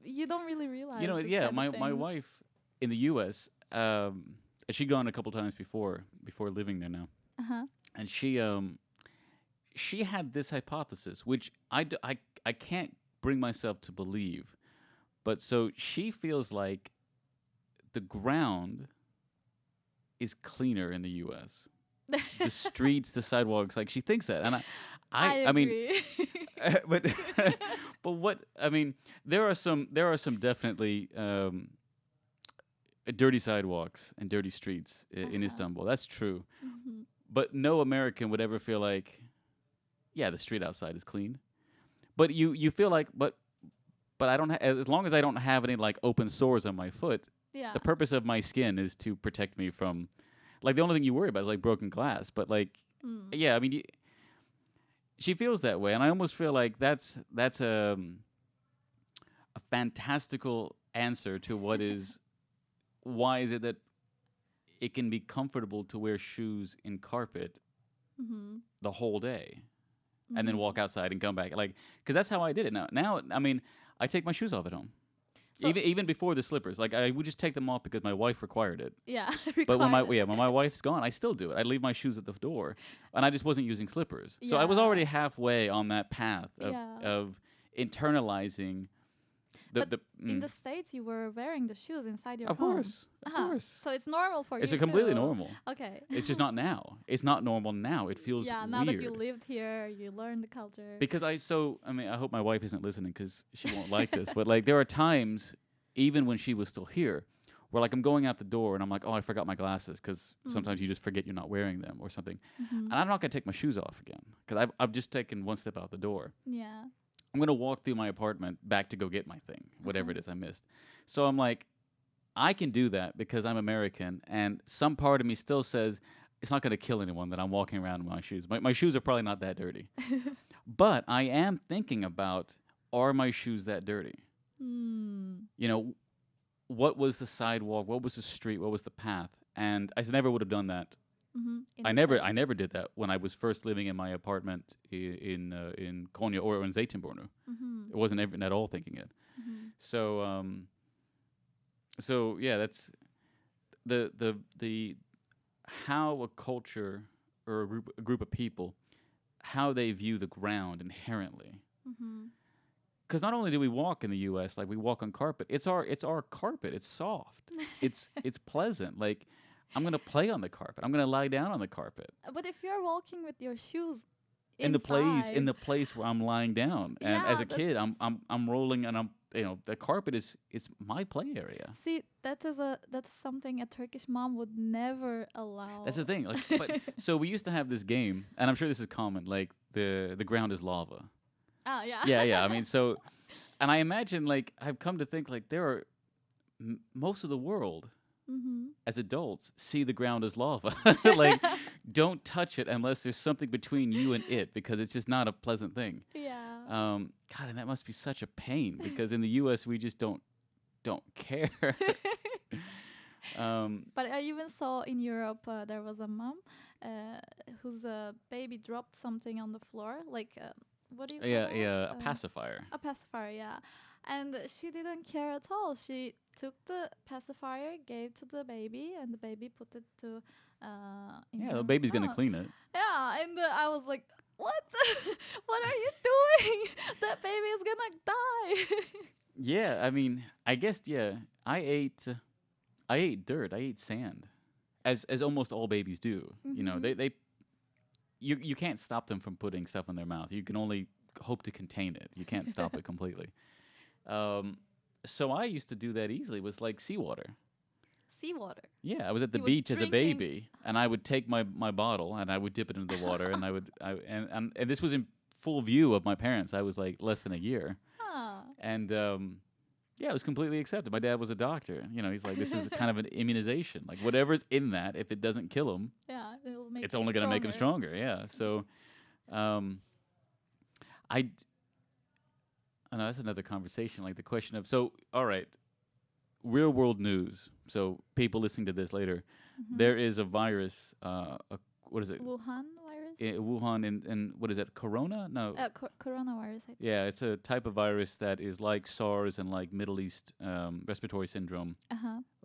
you don't really realize. You know, these yeah. kind of My things. wife in the U.S. She'd gone a couple times before living there now, Uh-huh. and she had this hypothesis, which I can't bring myself to believe, but so she feels like the ground is cleaner in the U.S. The streets, the sidewalks, like she thinks that, and I mean, agree. but but what I mean, there are some definitely dirty sidewalks and dirty streets in Istanbul. That's true, Mhm. but no American would ever feel like, yeah, the street outside is clean. But you feel like, but I don't as long as I don't have any like open sores on my foot. Yeah. The purpose of my skin is to protect me from, like, the only thing you worry about is like broken glass. But like, Mm. yeah, I mean, she feels that way, and I almost feel like that's a fantastical answer to what is. Why is it that it can be comfortable to wear shoes in carpet Mhm. the whole day, and then Mhm. walk outside and come back? Like, because that's how I did it. Now, I mean, I take my shoes off at home. So- Even before the slippers, like I would just take them off because my wife required it. Yeah. But when required. when my wife's gone, I still do it. I leave my shoes at the door, and I just wasn't using slippers. So I was Yeah. already halfway on that path Yeah. of internalizing But the. In the States, you were wearing the shoes inside your Of home. course, of Uh-huh. course. So it's normal for It's you a completely too. normal. Okay. It's just not now. It's not normal now. It feels Yeah, now weird. that you lived here, you learned the culture. Because I mean, I hope my wife isn't listening because she won't like this. But like, there are times, even when she was still here, where like I'm going out the door and I'm like, oh, I forgot my glasses, because sometimes you just forget you're not wearing them or something, and I'm not gonna take my shoes off again because I've just taken one step out the door. Yeah. I'm gonna walk through my apartment back to go get my thing, whatever it is I missed. So I'm like, I can do that because I'm American, and some part of me still says it's not gonna kill anyone that I'm walking around in my shoes. My shoes are probably not that dirty, but I am thinking about, are my shoes that dirty? Mm. You know, what was the sidewalk? What was the street? What was the path? And I never would have done that. Mm-hmm. I never did that when I was first living in my apartment in Konya or in Zeytinburnu. Mm-hmm. I wasn't even at all thinking it. Mm-hmm. So yeah, that's the how a culture or a group of people, how they view the ground inherently. Mm-hmm. Because not only do we walk in the U.S., like we walk on carpet, it's our carpet. It's soft. it's pleasant. Like, I'm gonna play on the carpet. I'm gonna lie down on the carpet. But if you're walking with your shoes In the inside, place where I'm lying down, and Yeah, as a kid, I'm rolling, and the carpet is my play area. see, that's something a Turkish mom would never allow. That's the thing. Like, but so we used to have this game, and I'm sure this is common. Like the ground is lava. Ah, yeah. Yeah. I mean, so, and I imagine, like, I've come to think, like, there are most of the world as adults, see the ground as lava. Like, don't touch it unless there's something between you and it, because it's just not a pleasant thing. Yeah. God, and that must be such a pain, because in the U.S. we just don't care. But I even saw in Europe there was a mom whose baby dropped something on the floor, like what do you call Yeah, that? yeah, a pacifier. A pacifier, yeah. And she didn't care at all. She took the pacifier, gave to the baby, and the baby put it to in Yeah, her the baby's gonna mouth. clean it. Yeah, and I was like, what? What are you doing? That baby is gonna die. Yeah, I mean, I guess I ate dirt. I ate sand, as almost all babies do. You know, they you can't stop them from putting stuff in their mouth. You can only hope to contain it. You can't stop it completely. So I used to do that easily. It was like seawater. Seawater. Yeah, I was at the You were beach as a drinking- baby, and I would take my bottle and I would dip it into the water, and and this was in full view of my parents. I was like less than a year, Ah. and yeah, it was completely accepted. My dad was a doctor. You know, he's like, this is kind of an immunization. Like, whatever's in that, if it doesn't kill him, Yeah, it will make it's them only going to make him stronger. Yeah. So, I know that's another conversation. Like the question of, so, all right, real world news. So people listening to this later, there is a virus. What is it? Wuhan virus. Wuhan and what is it? Corona? No. Coronavirus. I think. Yeah, it's a type of virus that is like SARS and like Middle East respiratory syndrome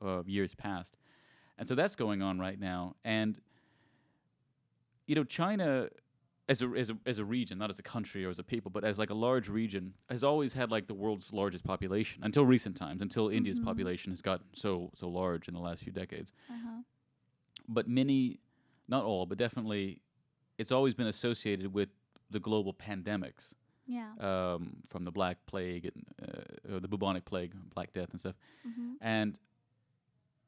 of years past. And so that's going on right now. And, you know, China as a region, not as a country or as a people, but as like a large region, has always had like the world's largest population until recent times, until India's population has gotten so large in the last few decades. But many, not all, but definitely, it's always been associated with the global pandemics. Yeah. From the Black Plague and the bubonic plague, Black Death and stuff. And,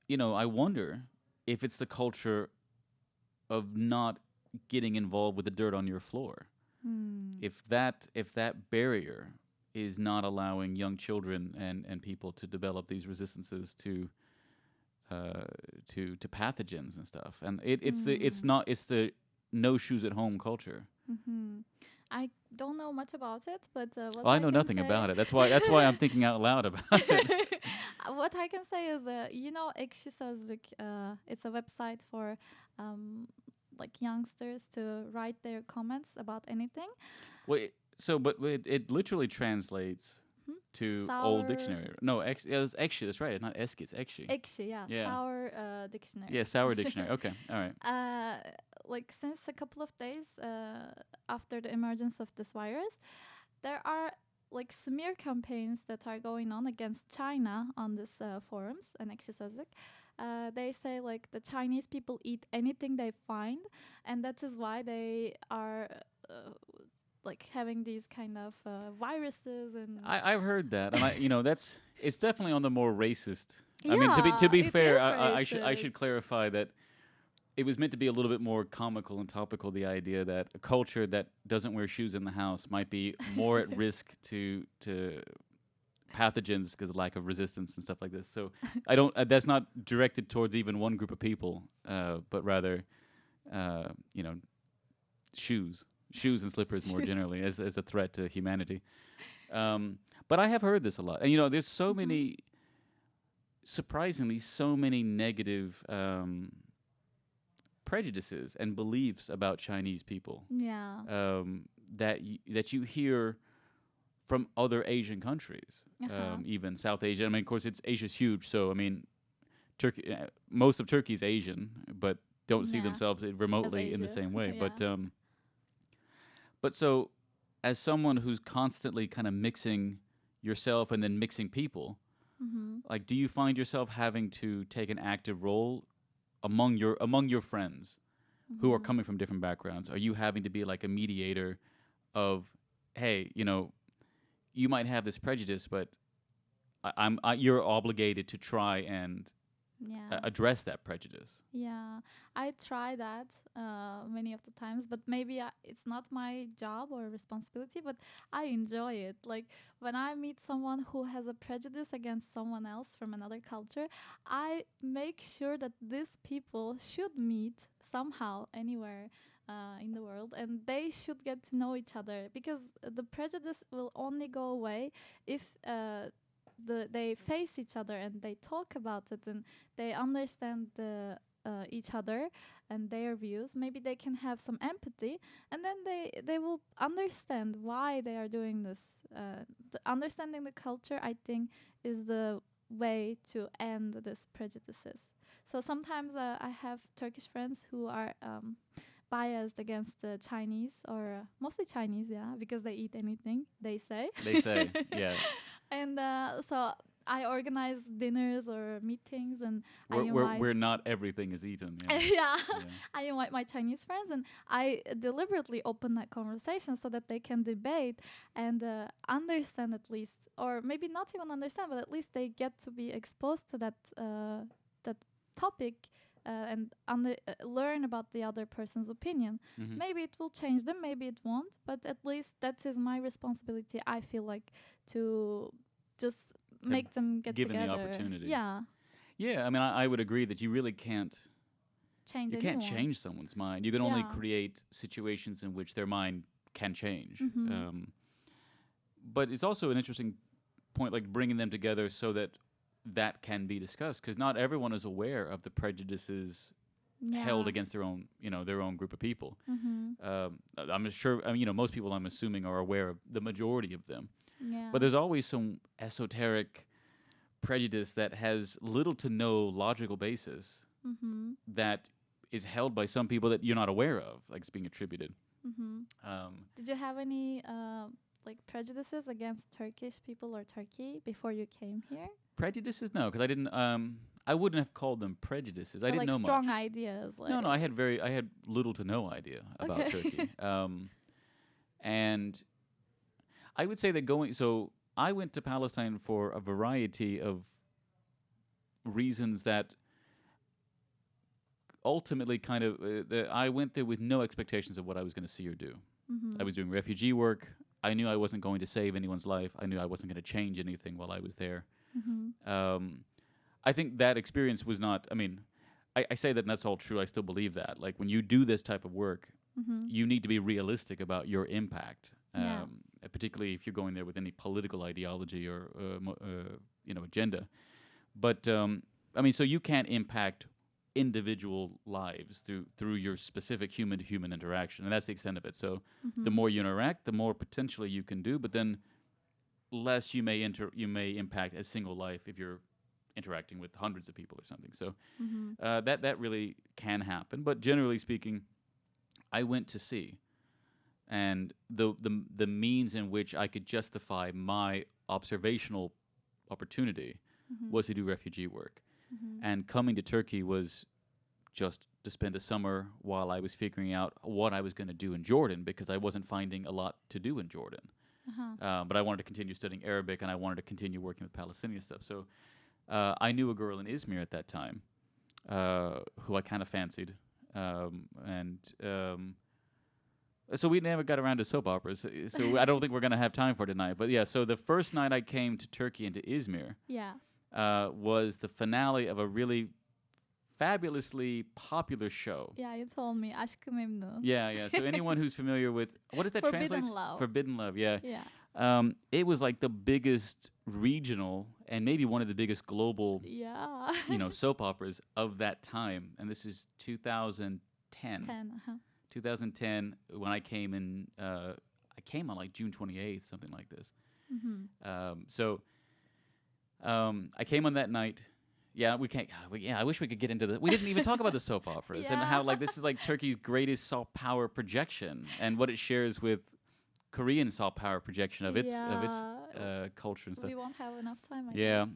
you know, I wonder if it's the culture of not getting involved with the dirt on your floor. If that barrier is not allowing young children and people to develop these resistances to pathogens and stuff. And it's the no shoes at home culture. I don't know much about it, but what Well, I know can nothing say about it. That's why I'm thinking out loud about it. What I can say is, you know, Ekşi Sözlük. It's a website for like youngsters to write their comments about anything. Well, but it literally translates to old Sour- dictionary. No, it's Ekşi. That's right. It's not Eski. It's Ekşi. Ekşi, yeah, Yeah. sour dictionary. Yeah, sour dictionary. Okay, all right. Like since a couple of days after the emergence of this virus, there are like smear campaigns that are going on against China on this forums and Ekşi Sözlük. They say like the Chinese people eat anything they find, and that is why they are like having these kind of viruses and. I've heard that, and it's definitely on the more racist. Yeah, I mean, to be it fair, is I should racist. clarify that it was meant to be a little bit more comical and topical. The idea that a culture that doesn't wear shoes in the house might be more at risk to pathogens because of lack of resistance and stuff like this. So I don't. That's not directed towards even one group of people, but rather, shoes and slippers more generally as a threat to humanity. But I have heard this a lot, and there's so many, surprisingly, so many negative prejudices and beliefs about Chinese people. Yeah. That you hear from other Asian countries, Uh-huh. even South Asia. I mean, of course, Asia's huge, so I mean, Turkey. Most of Turkey's Asian, but don't see Yeah. themselves remotely in the Asia. same way. Yeah. But so, as someone who's constantly kind of mixing yourself and then mixing people, like, do you find yourself having to take an active role among your friends who are coming from different backgrounds? Are you having to be like a mediator of, hey, you might have this prejudice, but you're obligated to try and Yeah. address that prejudice. Yeah, I try that many of the times, but maybe it's not my job or responsibility, but I enjoy it. Like when I meet someone who has a prejudice against someone else from another culture, I make sure that these people should meet somehow anywhere in the world, and they should get to know each other, because the prejudice will only go away if they face each other and they talk about it and they understand each other and their views. Maybe they can have some empathy, and then they will understand why they are doing this. Understanding the culture, I think, is the way to end these prejudices. So sometimes I have Turkish friends who are biased against the Chinese, or mostly Chinese, yeah, because they eat anything, they say. They say, yeah. And so I organize dinners or meetings, and I Where invite. where not everything is eaten. Yeah. Yeah, Yeah. I invite my Chinese friends, and I deliberately open that conversation so that they can debate and understand at least, or maybe not even understand, but at least they get to be exposed to that topic. And learn about the other person's opinion. Mhm. Maybe it will change them, maybe it won't, but at least that is my responsibility. I feel like to just make them get given the together. opportunity. Yeah, Yeah, I mean, I would agree that you really can't. change You anyone. can't change someone's mind. You can only Yeah. create situations in which their mind can change. Mhm. But it's also an interesting point, like bringing them together so that that can be discussed, because not everyone is aware of the prejudices held Yeah. against their own, their own group of people. Mhm. I'm sure, most people I'm assuming are aware of the majority of them. Yeah. But there's always some esoteric prejudice that has little to no logical basis Mhm. that is held by some people that you're not aware of, like it's being attributed. Mhm. Um, Did you have any like prejudices against Turkish people or Turkey before you came here? prejudices, no, because I didn't. I wouldn't have called them prejudices. I Or didn't like know strong much. ideas? Like No, I had little to no idea about Okay. Turkey. And I would say that so I went to Palestine for a variety of reasons that ultimately kind of, I went there with no expectations of what I was going to see or do. Mhm. I was doing refugee work. I knew I wasn't going to save anyone's life. I knew I wasn't going to change anything while I was there. Mhm. I think that experience was not, I say that and that's all true. I still believe that. Like when you do this type of work, Mhm. you need to be realistic about your impact, Yeah. particularly if you're going there with any political ideology or agenda. But so you can't impact individual lives through your specific human to human interaction, and that's the extent of it. So the Mhm. more you interact, the more potentially you can do, but then less you may impact a single life if you're interacting with hundreds of people or something. So Mhm. that really can happen. But generally speaking, I went to see, and the means in which I could justify my observational opportunity Mhm. was to do refugee work. Mhm. And coming to Turkey was just to spend a summer while I was figuring out what I was going to do in Jordan, because I wasn't finding a lot to do in Jordan. Uh-huh. But I wanted to continue studying Arabic, and I wanted to continue working with Palestinian stuff. So I knew a girl in Izmir at that time who I kind of fancied. So we never got around to soap operas. So I don't think we're going to have time for tonight. But yeah, so the first night I came to Turkey and to Izmir Yeah. was the finale of a really fabulously popular show. Yeah, you told me Aşk-ı Memnu. Yeah. So anyone who's familiar with, what does that Forbidden translate? Love. Forbidden Love, yeah. Yeah. It was like the biggest regional and maybe one of the biggest global, Yeah. soap operas of that time. And this is 2010. 10. 2010, when I came in, I came on like June 28th, something like this. Mhm. I came on that night. Yeah, we can't. I wish we could get into the. We didn't even talk about the soap operas and how Yeah. this is like Turkey's greatest soft power projection and what it shares with Korean soft power projection of its culture and stuff. We won't have enough time. I Yeah, guess.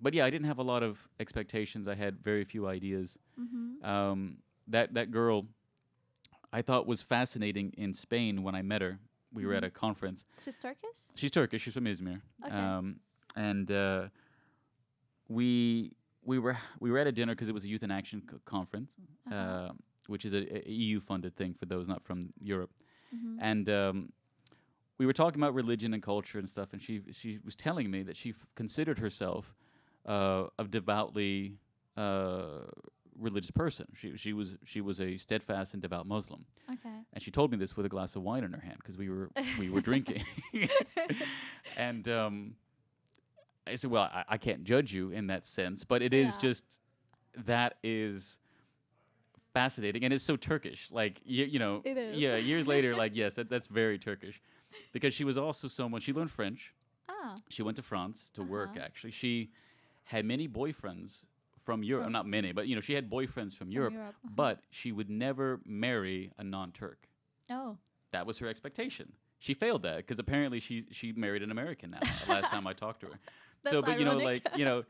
but yeah, I didn't have a lot of expectations. I had very few ideas. Mhm. That girl, I thought was fascinating in Spain when I met her. We were at a conference. She's Turkish? She's Turkish. She's from Izmir. Okay. And we we were at a dinner because it was a Youth in Action conference, Uh-huh. which is a EU funded thing for those not from Europe, Mhm. and we were talking about religion and culture and stuff, and she was telling me that she considered herself a devoutly religious person. She was a steadfast and devout Muslim, Okay. and she told me this with a glass of wine in her hand because we were drinking, and I said, well, I can't judge you in that sense, but it is Yeah. just that is fascinating, and it's so Turkish. Like you know, It is. yeah. Years later, like yes, that's very Turkish, because she was also someone. She learned French. Ah. She went to France to work. Uh-huh. Actually, she had many boyfriends from Europe. From- Not many, but you know, she had boyfriends from From Europe. Europe, uh-huh. But she would never marry a non-Turk. Oh. That was her expectation. She failed that because apparently she married an American now. Last time I talked to her. So, That's but you know, ironic. like you know,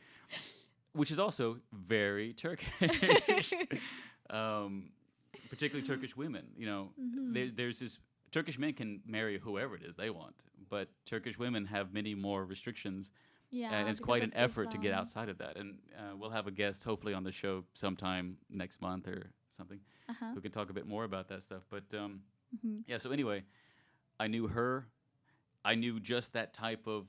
which is also very Turkish. Particularly Turkish women. You know, Mhm. there's this Turkish men can marry whoever it is they want, but Turkish women have many more restrictions, Yeah. and it's because quite of an effort to get Islam. outside of that. And we'll have a guest hopefully on the show sometime next month or something Uh-huh. who can talk a bit more about that stuff. But Mhm. yeah, so anyway, I knew her. I knew just that type of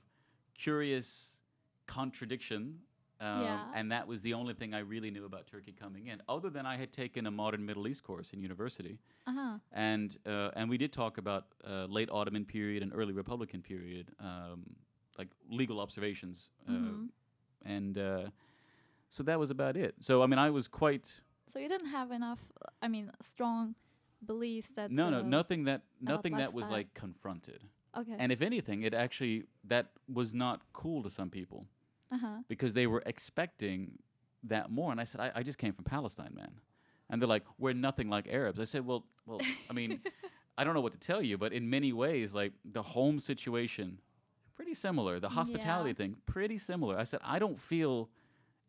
curious contradiction. Yeah. And that was the only thing I really knew about Turkey coming in, other than I had taken a modern Middle East course in university. Uh-huh. And we did talk about late Ottoman period and early Republican period, like legal observations, Mhm. and so that was about it. So I mean, I was quite So you didn't have enough, I mean, strong beliefs that. no, nothing that about was lifestyle. like confronted. Okay. And if anything, it actually that was not cool to some people Uh-huh. because they were expecting that more. And I said, I just came from Palestine, man. And they're like, we're nothing like Arabs. I said, well, I mean, I don't know what to tell you, but in many ways, like the home situation, pretty similar. The hospitality Yeah. thing, pretty similar. I said, I don't feel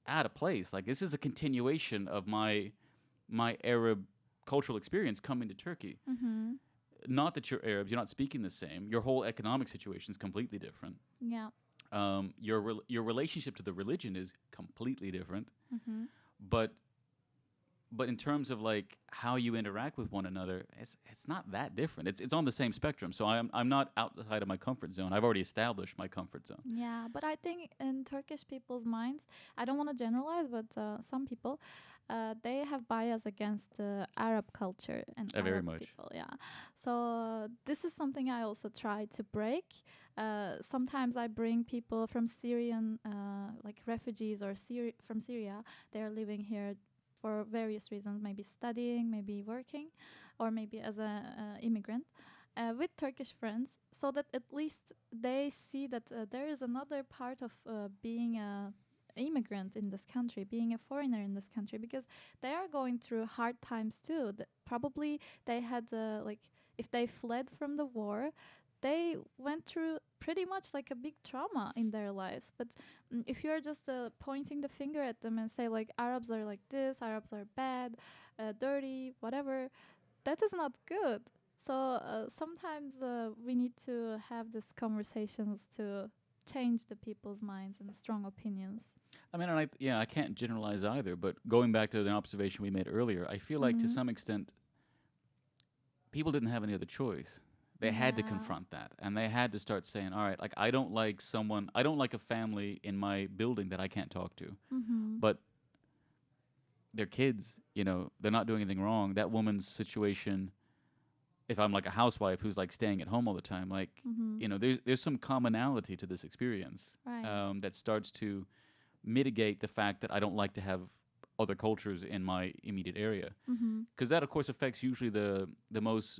out of place. Like this is a continuation of my Arab cultural experience coming to Turkey. Mm-hmm. Not that you're Arabs, you're not speaking the same. Your whole economic situation is completely different. Yeah. Your relationship to the religion is completely different. Mm-hmm. But in terms of like how you interact with one another, it's not that different. It's on the same spectrum. So I'm not outside of my comfort zone. I've already established my comfort zone. Yeah, but I think in Turkish people's minds, I don't want to generalize, but some people, they have bias against Arab culture and Very Arab much. people. Yeah, so this is something I also try to break. Sometimes I bring people from Syrian, like refugees or from Syria. They are living here for various reasons, maybe studying, maybe working, or maybe as a immigrant. With Turkish friends, so that at least they see that there is another part of being a immigrant in this country, being a foreigner in this country, because they are going through hard times too. Probably they had like if they fled from the war, they went through pretty much like a big trauma in their lives. But if you're just pointing the finger at them and say like Arabs are like this, Arabs are bad, dirty, whatever, that is not good. So sometimes we need to have these conversations to change the people's minds and strong opinions. I mean, and I can't generalize either. But going back to the observation we made earlier, I feel like to Mhm. some extent, people didn't have any other choice. They had to Yeah. confront that, and they had to start saying, "All right, like I don't like a family in my building that I can't talk to, Mm-hmm. but they're kids. You know, they're not doing anything wrong. That woman's situation." If I'm like a housewife who's like staying at home all the time, like Mm-hmm. you know, there's some commonality to this experience Right. that starts to mitigate the fact that I don't like to have other cultures in my immediate area, Mm-hmm. because that of course affects usually the most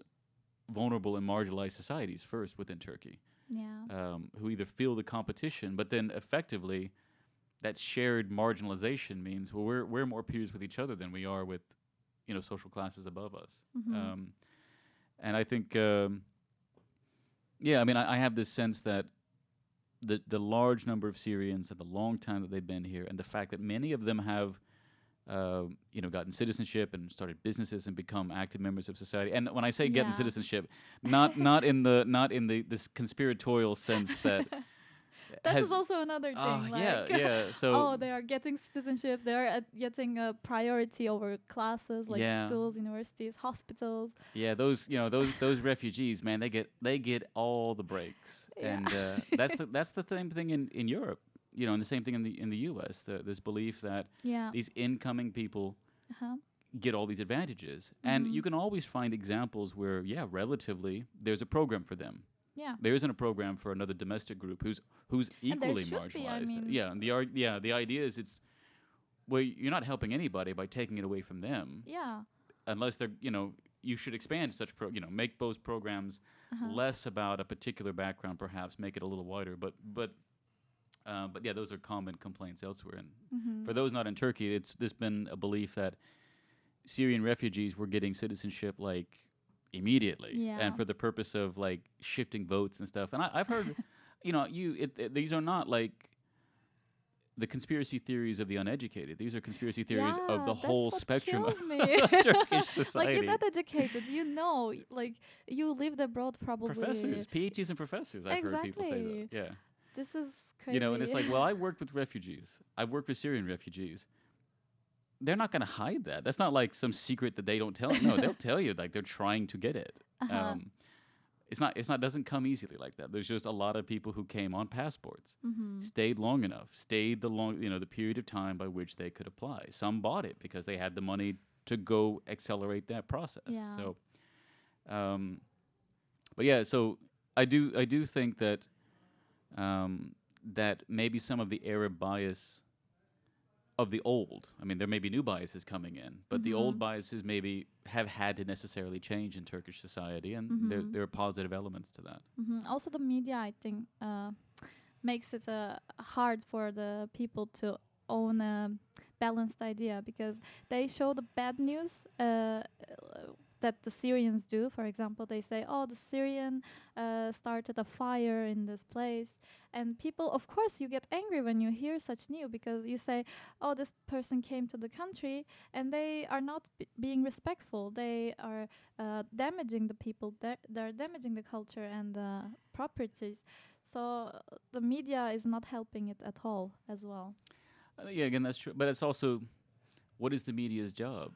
vulnerable and marginalized societies first within Turkey, Yeah. who either feel the competition, but then effectively that shared marginalization means well we're more peers with each other than we are with social classes above us. Mm-hmm. And I think, I mean, I have this sense that the large number of Syrians and the long time that they've been here, and the fact that many of them have, gotten citizenship and started businesses and become active members of society. And when I say getting Yeah. citizenship, not in the this conspiratorial sense that That has is also another thing. yeah, Like, yeah. So oh, they are getting citizenship. They are getting a priority over classes like yeah, schools, universities, hospitals. yeah. Those those refugees, man, they get all the breaks, Yeah. and that's the same thing in Europe. And the same thing in the U.S. This belief that Yeah. these incoming people Uh-huh. get all these advantages, and you can always find examples where, yeah, relatively, there's a program for them. Yeah. There isn't a program for another domestic group who's And there equally should be, I marginalized. mean. Yeah, and the idea is it's well, you're not helping anybody by taking it away from them, Yeah. unless they're you should expand such make those programs Uh-huh. less about a particular background, perhaps make it a little wider. But yeah, those are common complaints elsewhere. And for those not in Turkey, there's been a belief that Syrian refugees were getting citizenship like immediately, Yeah. and for the purpose of like shifting votes and stuff. And I've heard, these are not like the conspiracy theories of the uneducated. These are conspiracy theories of Yeah, the that's whole what spectrum of kills me. Turkish society. Like, you got educated, like you lived abroad probably. Professors, PhDs, and professors. I've heard people say that. Exactly. Yeah. This is crazy. And it's like, well, I worked with refugees. I've worked with Syrian refugees. They're not going to hide that. That's not like some secret that they don't tell. No, they'll tell you, like, they're trying to get it. Uh-huh. Doesn't come easily like that. There's just a lot of people who came on passports, Mm-hmm. stayed long enough, stayed the period of time by which they could apply. Some bought it because they had the money to go accelerate that process. Yeah. So, but yeah, so I do think that that maybe some of the Arab bias of the old. I mean, there may be new biases coming in, but the old biases maybe have had to necessarily change in Turkish society, and there are positive elements to that. Also, the media, I think, makes it hard for the people to own a balanced idea, because they show the bad news that the Syrians do. For example, they say, oh, the Syrian started a fire in this place. And people, of course, you get angry when you hear such news, because you say, oh, this person came to the country and they are not being respectful. They are damaging the people. They're damaging the culture and the properties. So the media is not helping it at all as well. Yeah, again, that's true. But it's also, what is the media's job?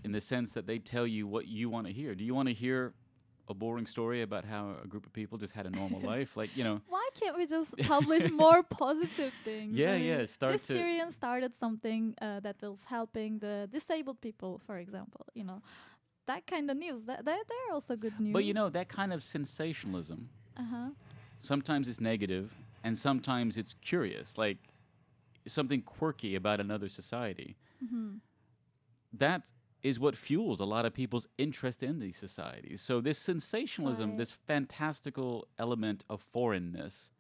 In the sense that they tell you what you want to hear. Do you want to hear a boring story about how a group of people just had a normal life? Like, Why can't we just publish more positive things? Yeah, I mean, yeah, start this to- Syrian started something that is helping the disabled people, for example. That kind of news. They're also good news. But that kind of sensationalism, Uh-huh. sometimes it's negative and sometimes it's curious, like something quirky about another society. That is what fuels a lot of people's interest in these societies. So this sensationalism, Right. this fantastical element of foreignness,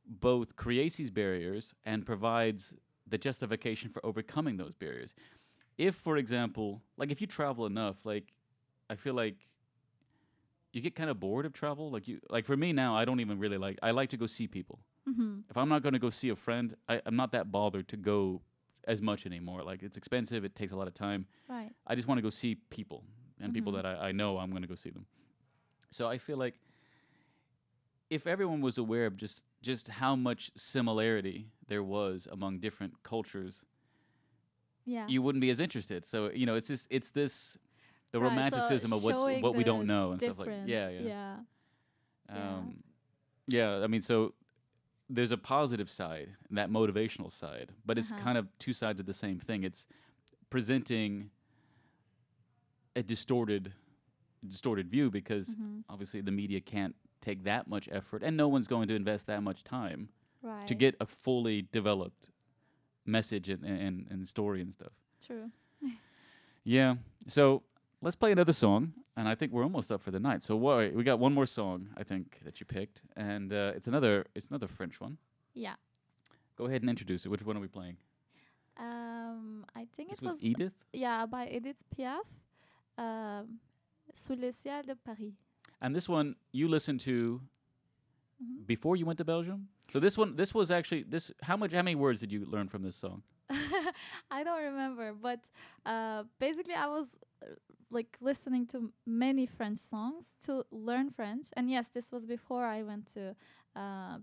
both creates these barriers and provides the justification for overcoming those barriers. If, for example, like if you travel enough, like I feel like you get kind of bored of travel. Like for me now, I don't even really I like to go see people. If I'm not going to go see a friend, I'm not that bothered to go as much anymore. Like, it's expensive, it takes a lot of time. Right. I just want to go see people, and people that I know, I'm going to go see them. So I feel like if everyone was aware of just how much similarity there was among different cultures, Yeah. you wouldn't be as interested. So it's this the Right, so romanticism of showing what we the don't know and stuff like difference. yeah. Yeah. Yeah, I mean, so there's a positive side, that motivational side, but it's kind of two sides of the same thing. It's presenting a distorted view because obviously the media can't take that much effort, and no one's going to invest that much time Right. to get a fully developed message and story and stuff. True. Yeah. So let's play another song, and I think we're almost up for the night. So we got one more song, I think, that you picked, and it's another French one. Yeah. Go ahead and introduce it. Which one are we playing? I think This it was was Edith. yeah, by Edith Piaf. Sous le ciel de Paris. And this one you listened to before you went to Belgium. So this was actually this. How many words did you learn from this song? I don't remember, but basically I was like listening to many French songs to learn French. And yes, this was before I went to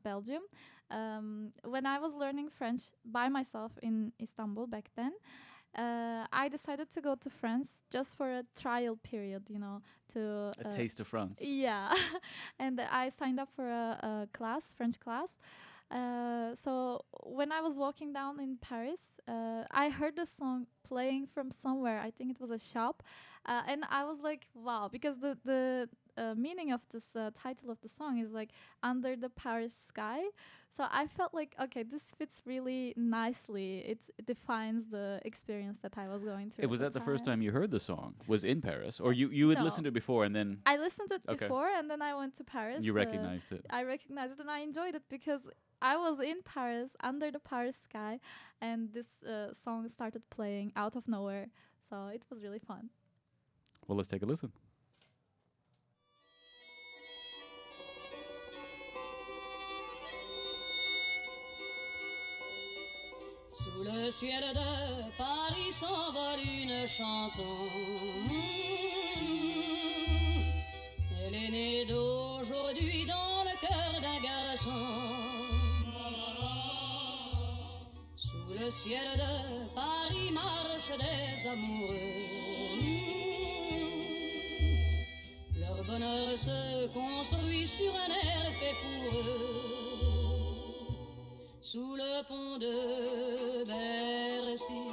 Belgium. When I was learning French by myself in Istanbul back then, I decided to go to France just for a trial period, to A taste of France. yeah, and I signed up for a class, French class. So when I was walking down in Paris, I heard the song playing from somewhere. I think it was a shop, and I was like, "Wow!" Because the meaning of this title of the song is like "Under the Paris Sky." So I felt like, okay, this fits really nicely. It defines the experience that I was going through. It was at that the first time you heard the song? Was in Paris, or you had No. listened to it before and then I listened to it Okay. before, and then I went to Paris. you recognized it? I recognized it, and I enjoyed it because I was in Paris, under the Paris sky, and this song started playing out of nowhere. So it was really fun. Well, let's take a listen. Sous le ciel de Paris s'envole une chanson. Elle est née d'aujourd'hui dans le cœur d'un garçon. Sous le ciel de Paris marchent des amoureux. Leur bonheur se construit sur un air fait pour eux. Sous le pont de Bercy,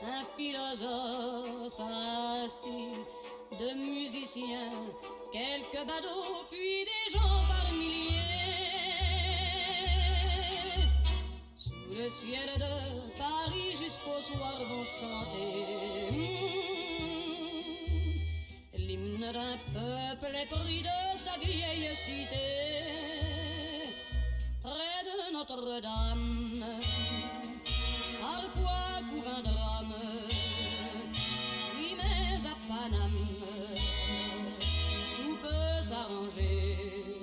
un philosophe assis, de musiciens, quelques badauds, puis des gens par milliers. Sous le ciel de Paris jusqu'au soir vont chanter l'hymne d'un peuple épris de sa vieille cité. Près de Notre-Dame, parfois couvre un drame, oui mais à Paname, tout peut s'arranger.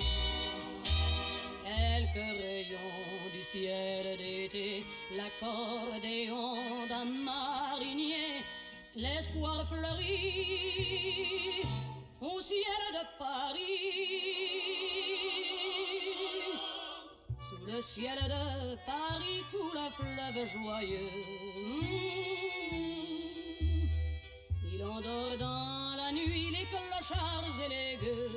Quelques rayons du ciel d'été, l'accordéon d'un marinier, l'espoir fleurit au ciel de Paris. Le ciel de Paris coule un fleuve joyeux. Il endort dans la nuit les clochards et les gueux.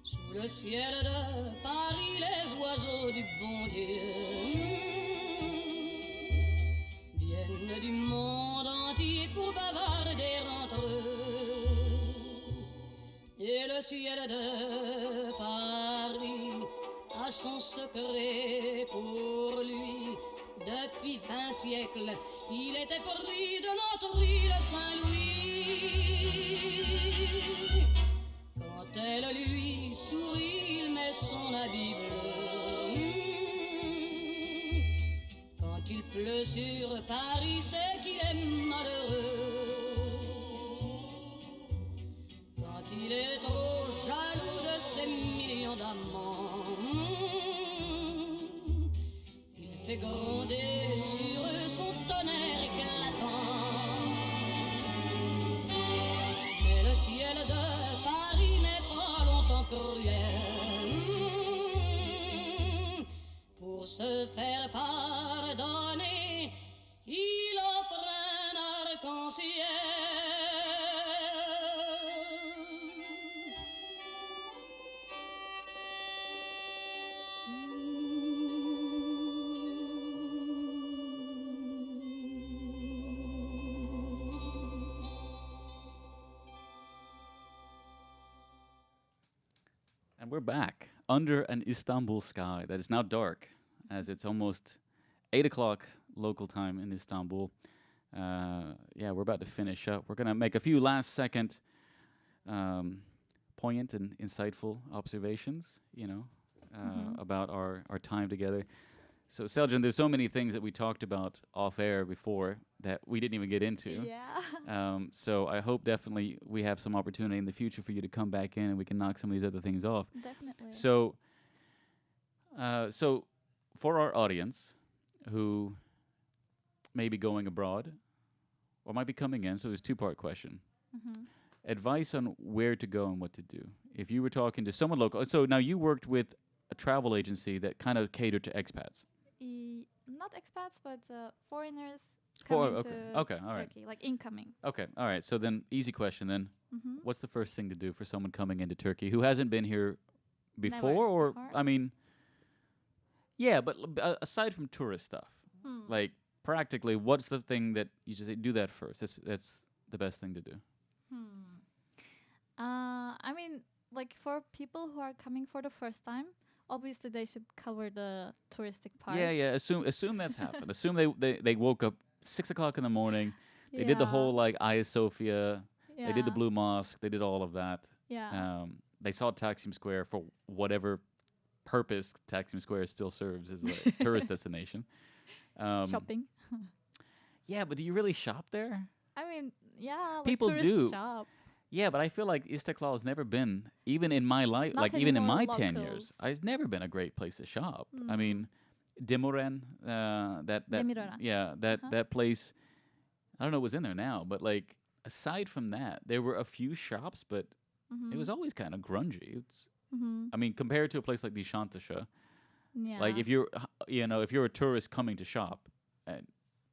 Sous le ciel de Paris les oiseaux du bon Dieu viennent du monde entier pour bavarder entre eux. Et le ciel de Paris a son secret pour lui. Depuis 20 siècles, il était pris de notre île Saint-Louis. Quand elle lui sourit, il met son habit bleu. Quand il pleut sur Paris, c'est qu'il est malheureux. Il est trop jaloux de ses millions d'amants. Il fait gronder sur eux son tonnerre éclatant. Mais le ciel de Paris n'est pas longtemps cruel. Pour se faire pardonner, il offre un arc-en-ciel. And we're back under an Istanbul sky that is now dark, as it's almost 8 o'clock local time in Istanbul. Yeah, we're about to finish up. We're going to make a few last second poignant and insightful observations, about our time together. So, Selcen, there's so many things that we talked about off air before that we didn't even get into. Yeah. So I hope definitely we have some opportunity in the future for you to come back in and we can knock some of these other things off. Definitely. So, so for our audience who may be going abroad or might be coming in, so there's a two-part question. Mhm. Advice on where to go and what to do if you were talking to someone local, so now you worked with a travel agency that kind of catered to expats. Not expats, but foreigners For coming okay, to okay, all right, Turkey, like incoming. okay, all right. So then, easy question then. Mm-hmm. What's the first thing to do for someone coming into Turkey who hasn't been here Never before? Or before? I mean, yeah, but aside from tourist stuff, Hmm. like practically, what's the thing that you just say, do that first? That's the best thing to do. Hmm. I mean, like for people who are coming for the first time, obviously they should cover the touristic parts. Yeah, yeah. Assume that's happened. Assume they woke up 6 o'clock in the morning. They did the Yeah. whole like Hagia Sophia. They did the Yeah. Blue Mosque. They did all of that. Yeah. They saw Taksim Square for whatever purpose Taksim Square still serves as a tourist destination. Shopping. Yeah, but do you really shop there? I mean, yeah, like People tourists do. shop. Yeah, but I feel like Istiklal has never been, even in my life, Not like even in anymore my 10 years, locals. it's never been a great place to shop. I Mm. mean, Demoren, that Demirören. yeah, Uh-huh. that place. I don't know what's in there now, but like aside from that, there were a few shops, but Mm-hmm. it was always kind of grungy. It's, Mm-hmm. I mean, compared to a place like Nişantaşı, Yeah. like if you're, if you're a tourist coming to shop,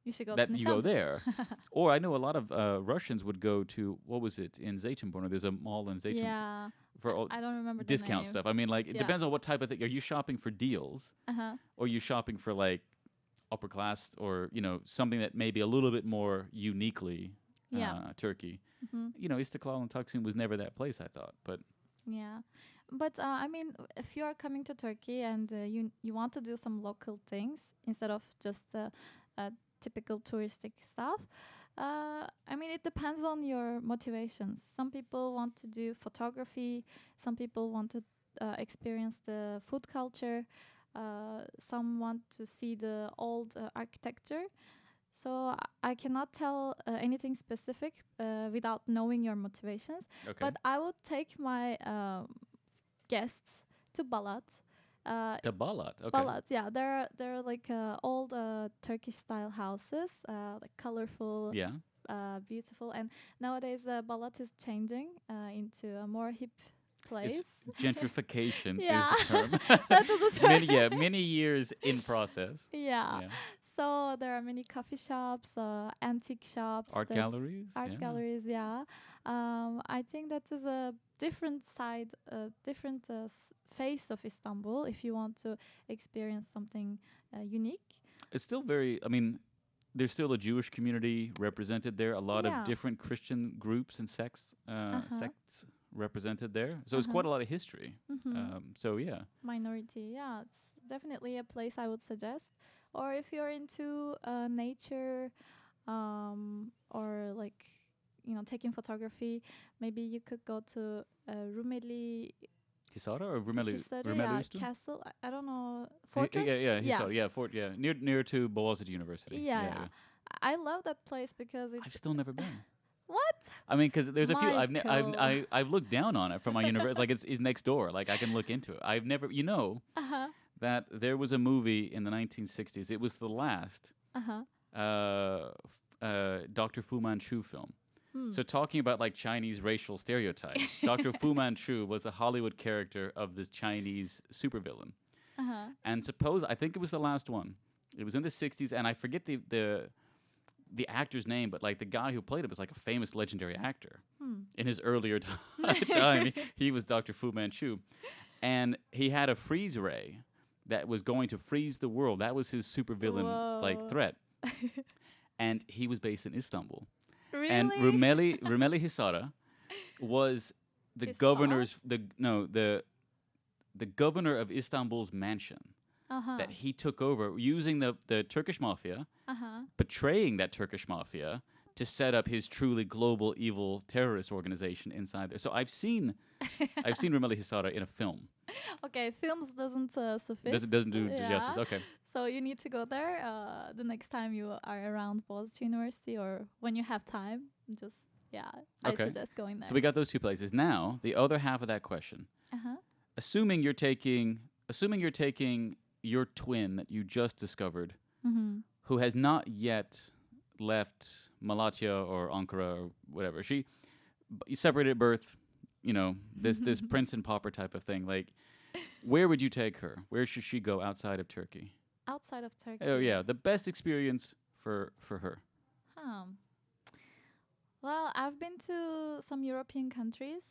you should go that to you go Nişantaşı. there. Or I know a lot of Russians would go to, what was it, in Zeytinburnu? There's a mall in Zeytinburnu Yeah. for all I don't remember discount the name. stuff. I mean, like, it Yeah. depends on what type of thing. Are you shopping for deals? Uh-huh. Or are you shopping for, like, upper class or, something that may be a little bit more uniquely Yeah. Turkey? Mm-hmm. Istiklal and Taksim was never that place, I thought. But Yeah, but I mean, if you are coming to Turkey and you want to do some local things instead of just typical touristic stuff, I mean, it depends on your motivations. Some people want to do photography. Some people want to experience the food culture. Some want to see the old architecture. So I cannot tell anything specific without knowing your motivations. okay. But I would take my guests to Balat. To Balat, okay. Balat, yeah, they're like old Turkish style houses, like colorful, Yeah. beautiful. And nowadays Balat is changing into a more hip place. It's gentrification Yeah. is the term. That is the term. many years in process. Yeah. Yeah. So there are many coffee shops, antique shops, Art that's- galleries. art yeah. galleries. Yeah, I think that is a different side, different face of Istanbul. If you want to experience something unique, It's still very, I mean, there's still a Jewish community represented there, a lot Yeah. of different Christian groups and sects represented there. So it's Uh-huh. quite a lot of history. Mhm. So yeah. Minority. Yeah, it's definitely a place I would suggest. Or if you're into nature, or like taking photography, maybe you could go to Rumeli Hisara or Rumeli? Hisarı, yeah, Üstü? castle. I don't know, fortress. Yeah, Hisar, yeah, fort, yeah, near to Boğaziçi University. Yeah. I love that place because it's I've still never been. what? I mean, because there's a few. Michael. I've looked down on it from my university. Like it's next door. Like I can look into it. I've never. Uh-huh. That there was a movie in the 1960s. It was the last Uh-huh. Dr. Fu Manchu film. Hmm. So talking about like Chinese racial stereotypes, Dr. Fu Manchu was a Hollywood character of this Chinese supervillain. Uh-huh. And I think it was the last one. It was in the 60s, and I forget the actor's name, but like the guy who played him was like a famous legendary actor. Hmm. In his earlier time, he was Dr. Fu Manchu. And he had a freeze ray that was going to freeze the world. That was his supervillain like Whoa. threat. And he was based in Istanbul. Really? And Rumeli Hisara was the His governor's the governor of Istanbul's mansion Uh-huh. that he took over using the Turkish mafia, Uh-huh. betraying that Turkish mafia to set up his truly global evil terrorist organization inside there. So I've seen Rumeli Hisara in a film. Okay, films doesn't suffice. Doesn't do Yeah. justice. Okay. So you need to go there the next time you are around Boğaziçi University or when you have time. Just I Okay. suggest going there. So we got those two places. Now, the other half of that question. Uh-huh. Assuming you're taking your twin that you just discovered, Mm-hmm. who has not yet left Malatya or Ankara or whatever. You separated at birth, this prince and pauper type of thing. Like, where would you take her? Where should she go outside of Turkey? Outside of Turkey. Oh yeah, the best experience for her. Um, well, I've been to some European countries,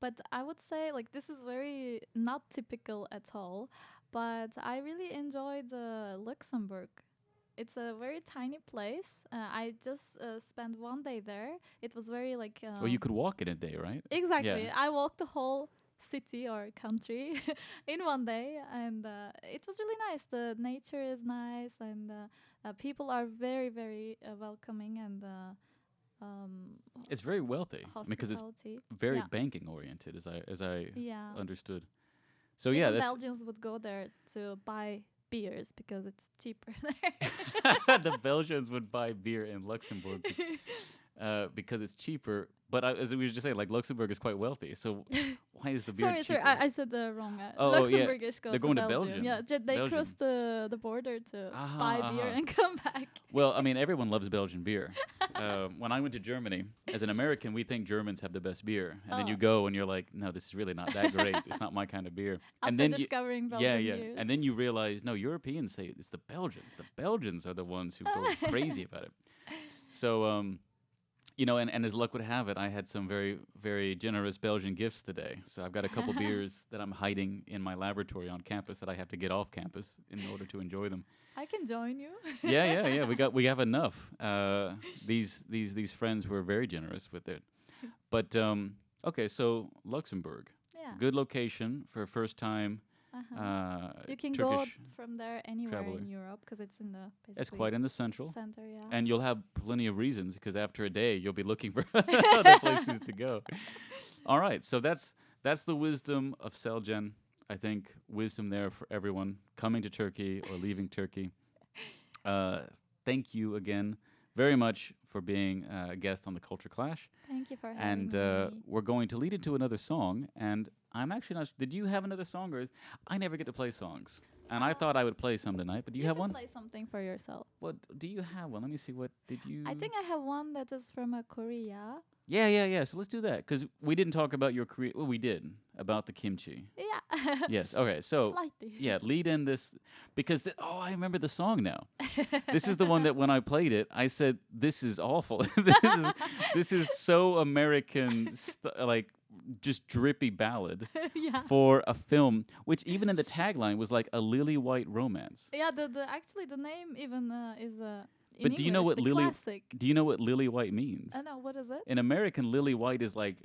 but I would say like this is very not typical at all. But I really enjoyed Luxembourg. It's a very tiny place. I just spent one day there. It was very like. Well, you could walk in a day, right? Exactly. Yeah. I walked the whole city or country in one day, and it was really nice. The nature is nice, and people are very, very welcoming and It's very wealthy because it's hospitality. very Yeah. banking oriented, as I Yeah. understood. So Even yeah, that's Belgians would go there to buy beers because it's cheaper there. the Belgians would buy beer in Luxembourg because it's cheaper. But as we were just saying, like Luxembourg is quite wealthy, so why is the beer Sorry, cheaper? I said wrong. Oh, yeah. Luxembourgish go They're to going to Belgium. Belgium. Yeah, they Belgium. cross the border to Aha, buy beer aha. and come back. Well, I mean, everyone loves Belgian beer. When I went to Germany, as an American, we think Germans have the best beer, and then you Oh. go and you're like, no, this is really not that great. It's not my kind of beer. After And then you, discovering Belgian beers. and then you realize, no, Europeans say it's the Belgians. The Belgians are the ones who go crazy about it. So, and as luck would have it, I had some very, very generous Belgian gifts today. So I've got a couple beers that I'm hiding in my laboratory on campus that I have to get off campus in order to enjoy them. I can join you. Yeah. We have enough. These friends were very generous with it. But okay, so Luxembourg, Yeah. good location for a first time. You can go Turkish from there anywhere traveler. in Europe because it's in the It's basically quite in the central, center. Yeah. and you'll have plenty of reasons because after a day you'll be looking for other places to go. All right, so that's the wisdom of Selcen. I think wisdom there for everyone coming to Turkey or leaving Turkey. Thank you again very much for being a guest on the Culture Clash. Thank you for having And me. we're going to lead into another song. And I'm actually not. Did you have another song, or I never get to play songs? And I thought I would play some tonight. But do you have can one? play something for yourself. What do you have one? Let me see. What did you? I think I have one that is from Korea. Yeah. So let's do that because we didn't talk about your Korea. Well, we did about the kimchi. Yeah. Yes. Okay. So Slightly. yeah, lead in this because I remember the song now. This is the one that when I played it, I said this is awful. this is so American, like just drippy ballad Yeah. for a film, which even in the tagline was like a lily white romance. Yeah. Actually the name even is in But do you know English, what the lily? classic. Do you know what lily white means? I know what is it? In American, lily white is like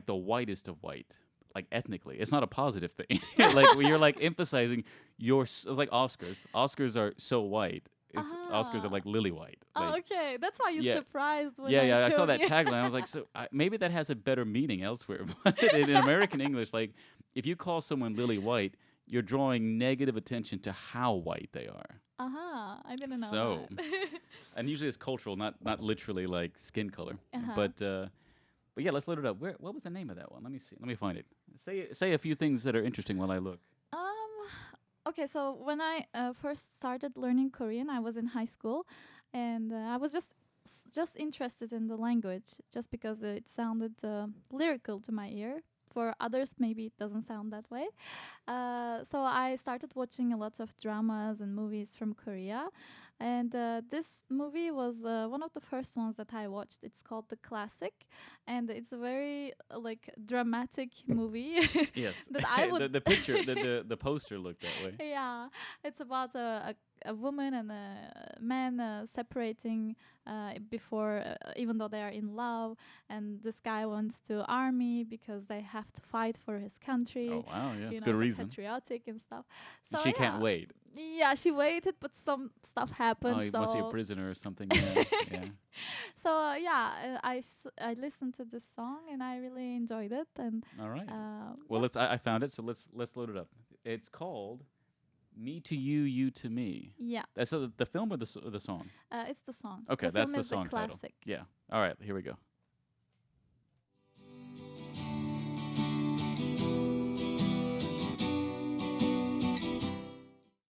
the whitest of white. Like ethnically, it's not a positive thing. Like when you're like emphasizing like Oscars. Oscars are so white. Oscars are like lily white. Oh, Like, okay. That's why you're yeah. surprised when yeah. I saw showed that you. tagline. I was like, so maybe that has a better meaning elsewhere. But in American English, like if you call someone lily white, you're drawing negative attention to how white they are. I didn't know So, that. And usually it's cultural, not literally like skin color. Uh-huh. But yeah, let's load it up. What was the name of that one? Let me see. Let me find it. Say a few things that are interesting while I look. Okay, so when I first started learning Korean, I was in high school, and I was just interested in the language, just because it sounded lyrical to my ear. For others, maybe it doesn't sound that way. So I started watching a lot of dramas and movies from Korea. And this movie was one of the first ones that I watched. It's called The Classic. And it's a very dramatic movie. Yes. That I would the picture, the poster looked that way. Yeah, it's about a woman and a man separating before, even though they are in love, and this guy wants to army because they have to fight for his country. Oh wow, yeah, You it's know, good so reason. patriotic and stuff. So She yeah. can't wait. Yeah, she waited, but some stuff happened. Oh, he so must be a prisoner or something. Yeah. So I listened to this song and I really enjoyed it. And All right. yeah. Well, I found it, so let's load it up. It's called "Me to You, You to Me." Yeah, That's the film or the song? it's the song. Okay, the that's film the is song the title. classic. Yeah. All right, here we go.